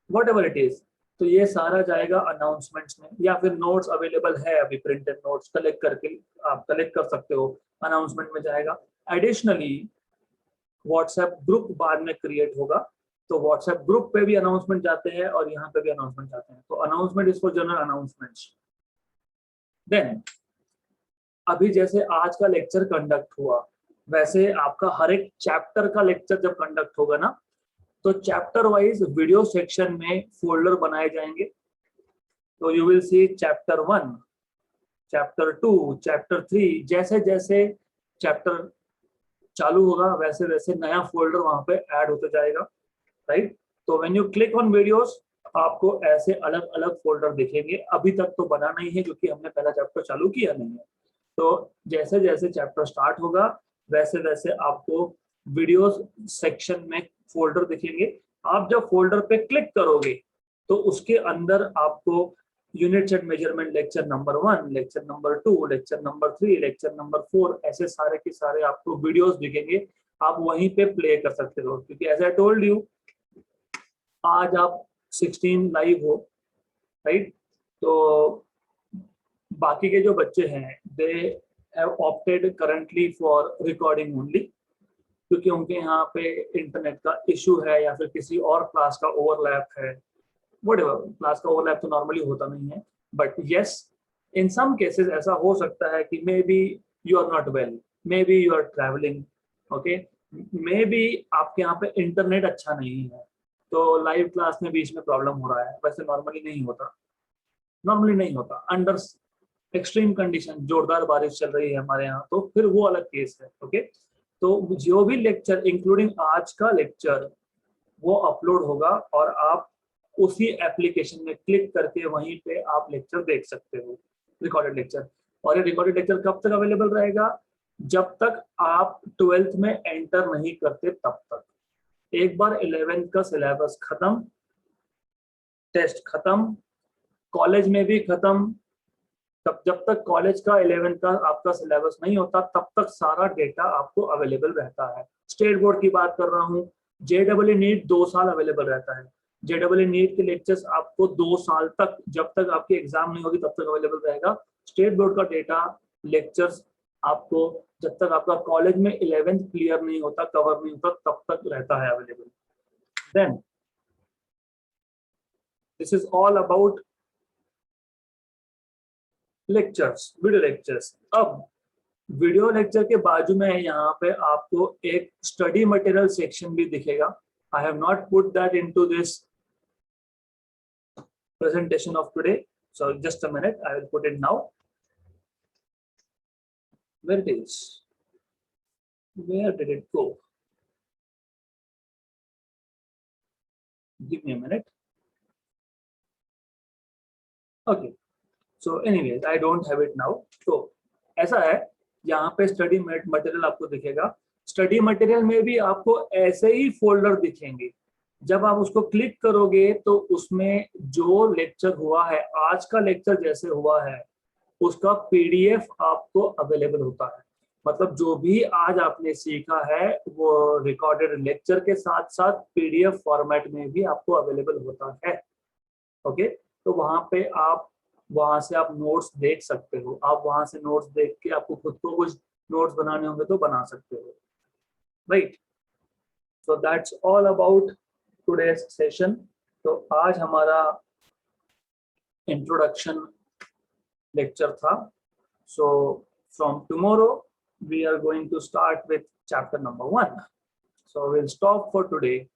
व्हाटएवर इट इज, तो ये सारा जाएगा अनाउंसमेंट्स में। या फिर नोट्स अवेलेबल है अभी, प्रिंटेड नोट्स कलेक्ट करके आप कलेक्ट कर सकते हो, अनाउंसमेंट में जाएगा। एडिशनली व्हाट्सएप ग्रुप बाद में क्रिएट होगा, तो व्हाट्सएप ग्रुप पे भी अनाउंसमेंट जाते हैं और यहाँ पे भी अनाउंसमेंट जाते हैं, तो announcement is for general announcements. Then अभी जैसे आज का लेक्चर कंडक्ट हुआ, वैसे आपका हर एक चैप्टर का लेक्चर जब कंडक्ट होगा ना, तो चैप्टर वाइज वीडियो सेक्शन में फोल्डर बनाए जाएंगे। तो you will C chapter 1, chapter 2, chapter 3, जैसे जैसे चैप्टर चालू होगा वैसे वैसे नया फोल्डर वहां पे ऐड होता जाएगा, राइट। तो when you click on videos आपको ऐसे अलग अलग फोल्डर दिखेंगे। अभी तक तो बना नहीं है क्योंकि हमने पहला चैप्टर चालू किया नहीं है, तो जैसे जैसे चैप्टर स्टार्ट होगा वैसे वैसे आपको वीडियोस सेक्शन में फोल्डर दिखेंगे। आप जब फोल्डर पे क्लिक करोगे तो उसके अंदर आपको units and measurement lecture number 1, lecture number 2, lecture number 3, lecture number 4, ऐसे सारे के सारे आपको वीडियोस दिखेंगे। आप वहीं पे प्ले कर सकते हो, क्योंकि एज आई टोल्ड यू आज आप 16 लाइव हो, राइट। तो बाकी के जो बच्चे हैं they have opted currently for recording only, क्योंकि उनके यहाँ पे इंटरनेट का इशू है या फिर किसी और क्लास का ओवरलैप है, व्हाटएवर। क्लास का ओवरलैप तो नॉर्मली होता नहीं है, but yes in some cases ऐसा हो सकता है कि maybe you are not well, maybe you are travelling, okay, maybe आपके यहाँ पे इंटरनेट अच्छा नहीं है, तो लाइव क्लास में बीच में प्रॉब्लम हो रहा है। वैसे नॉर्मली नहीं होता अंडर एक्सट्रीम कंडीशन, जोरदार बारिश चल रही है हमारे यहाँ, तो फिर वो अलग केस है, ओके। तो जो भी लेक्चर इंक्लूडिंग आज का लेक्चर वो अपलोड होगा और आप उसी एप्लीकेशन में क्लिक करके वहीं पे आप लेक्चर देख सकते हो, रिकॉर्डेड लेक्चर। और ये रिकॉर्डेड लेक्चर कब तक अवेलेबल रहेगा? जब तक आप 12th में एंटर नहीं करते तब तक। एक बार 11th का सिलेबस खत्म, टेस्ट खत्म, कॉलेज में भी खत्म, तब जब तक कॉलेज का 11th का आपका सिलेबस नहीं होता तब तक सारा डेटा आपको अवेलेबल रहता है। स्टेट बोर्ड की बात कर रहा हूँ, JEE नीट 2 साल अवेलेबल रहता है। JEE नीट के लेक्चर्स आपको 2 साल तक, जब तक आपकी एग्जाम नहीं होगी तब तक अवेलेबल रहेगा। स्टेट बोर्ड का डेटा लेक्चर्स आपको जब तक आपका कॉलेज में 11th क्लियर नहीं होता, कवर नहीं होता, तब तक रहता है available. Then this is all about lectures, video lectures. अब वीडियो लेक्चर के बाजू में यहाँ पे आपको एक स्टडी मटेरियल सेक्शन भी दिखेगा। I have not put that into this presentation of today, so just a minute, I will put it now. Where it is? Where did it go? Give me a minute. Okay, so anyways, I don't have it now. तो ऐसा है, यहाँ पे study material आपको दिखेगा। Study material में भी आपको ऐसे ही फोल्डर दिखेंगे। जब आप उसको क्लिक करोगे तो उसमें जो लेक्चर हुआ है, आज का लेक्चर जैसे हुआ है, उसका PDF आपको अवेलेबल होता है। मतलब जो भी आज आपने सीखा है वो रिकॉर्डेड लेक्चर के साथ साथ PDF फॉर्मेट में भी आपको अवेलेबल होता है। ओके, तो वहां से आप नोट्स देख सकते हो। आप वहां से नोट्स देख के आपको खुद को कुछ नोट्स बनाने होंगे तो बना सकते हो, right. So that's all about today's session. तो आज हमारा इंट्रोडक्शन लेक्चर था। So from tomorrow we are going to start with chapter number 1. So we'll stop for today.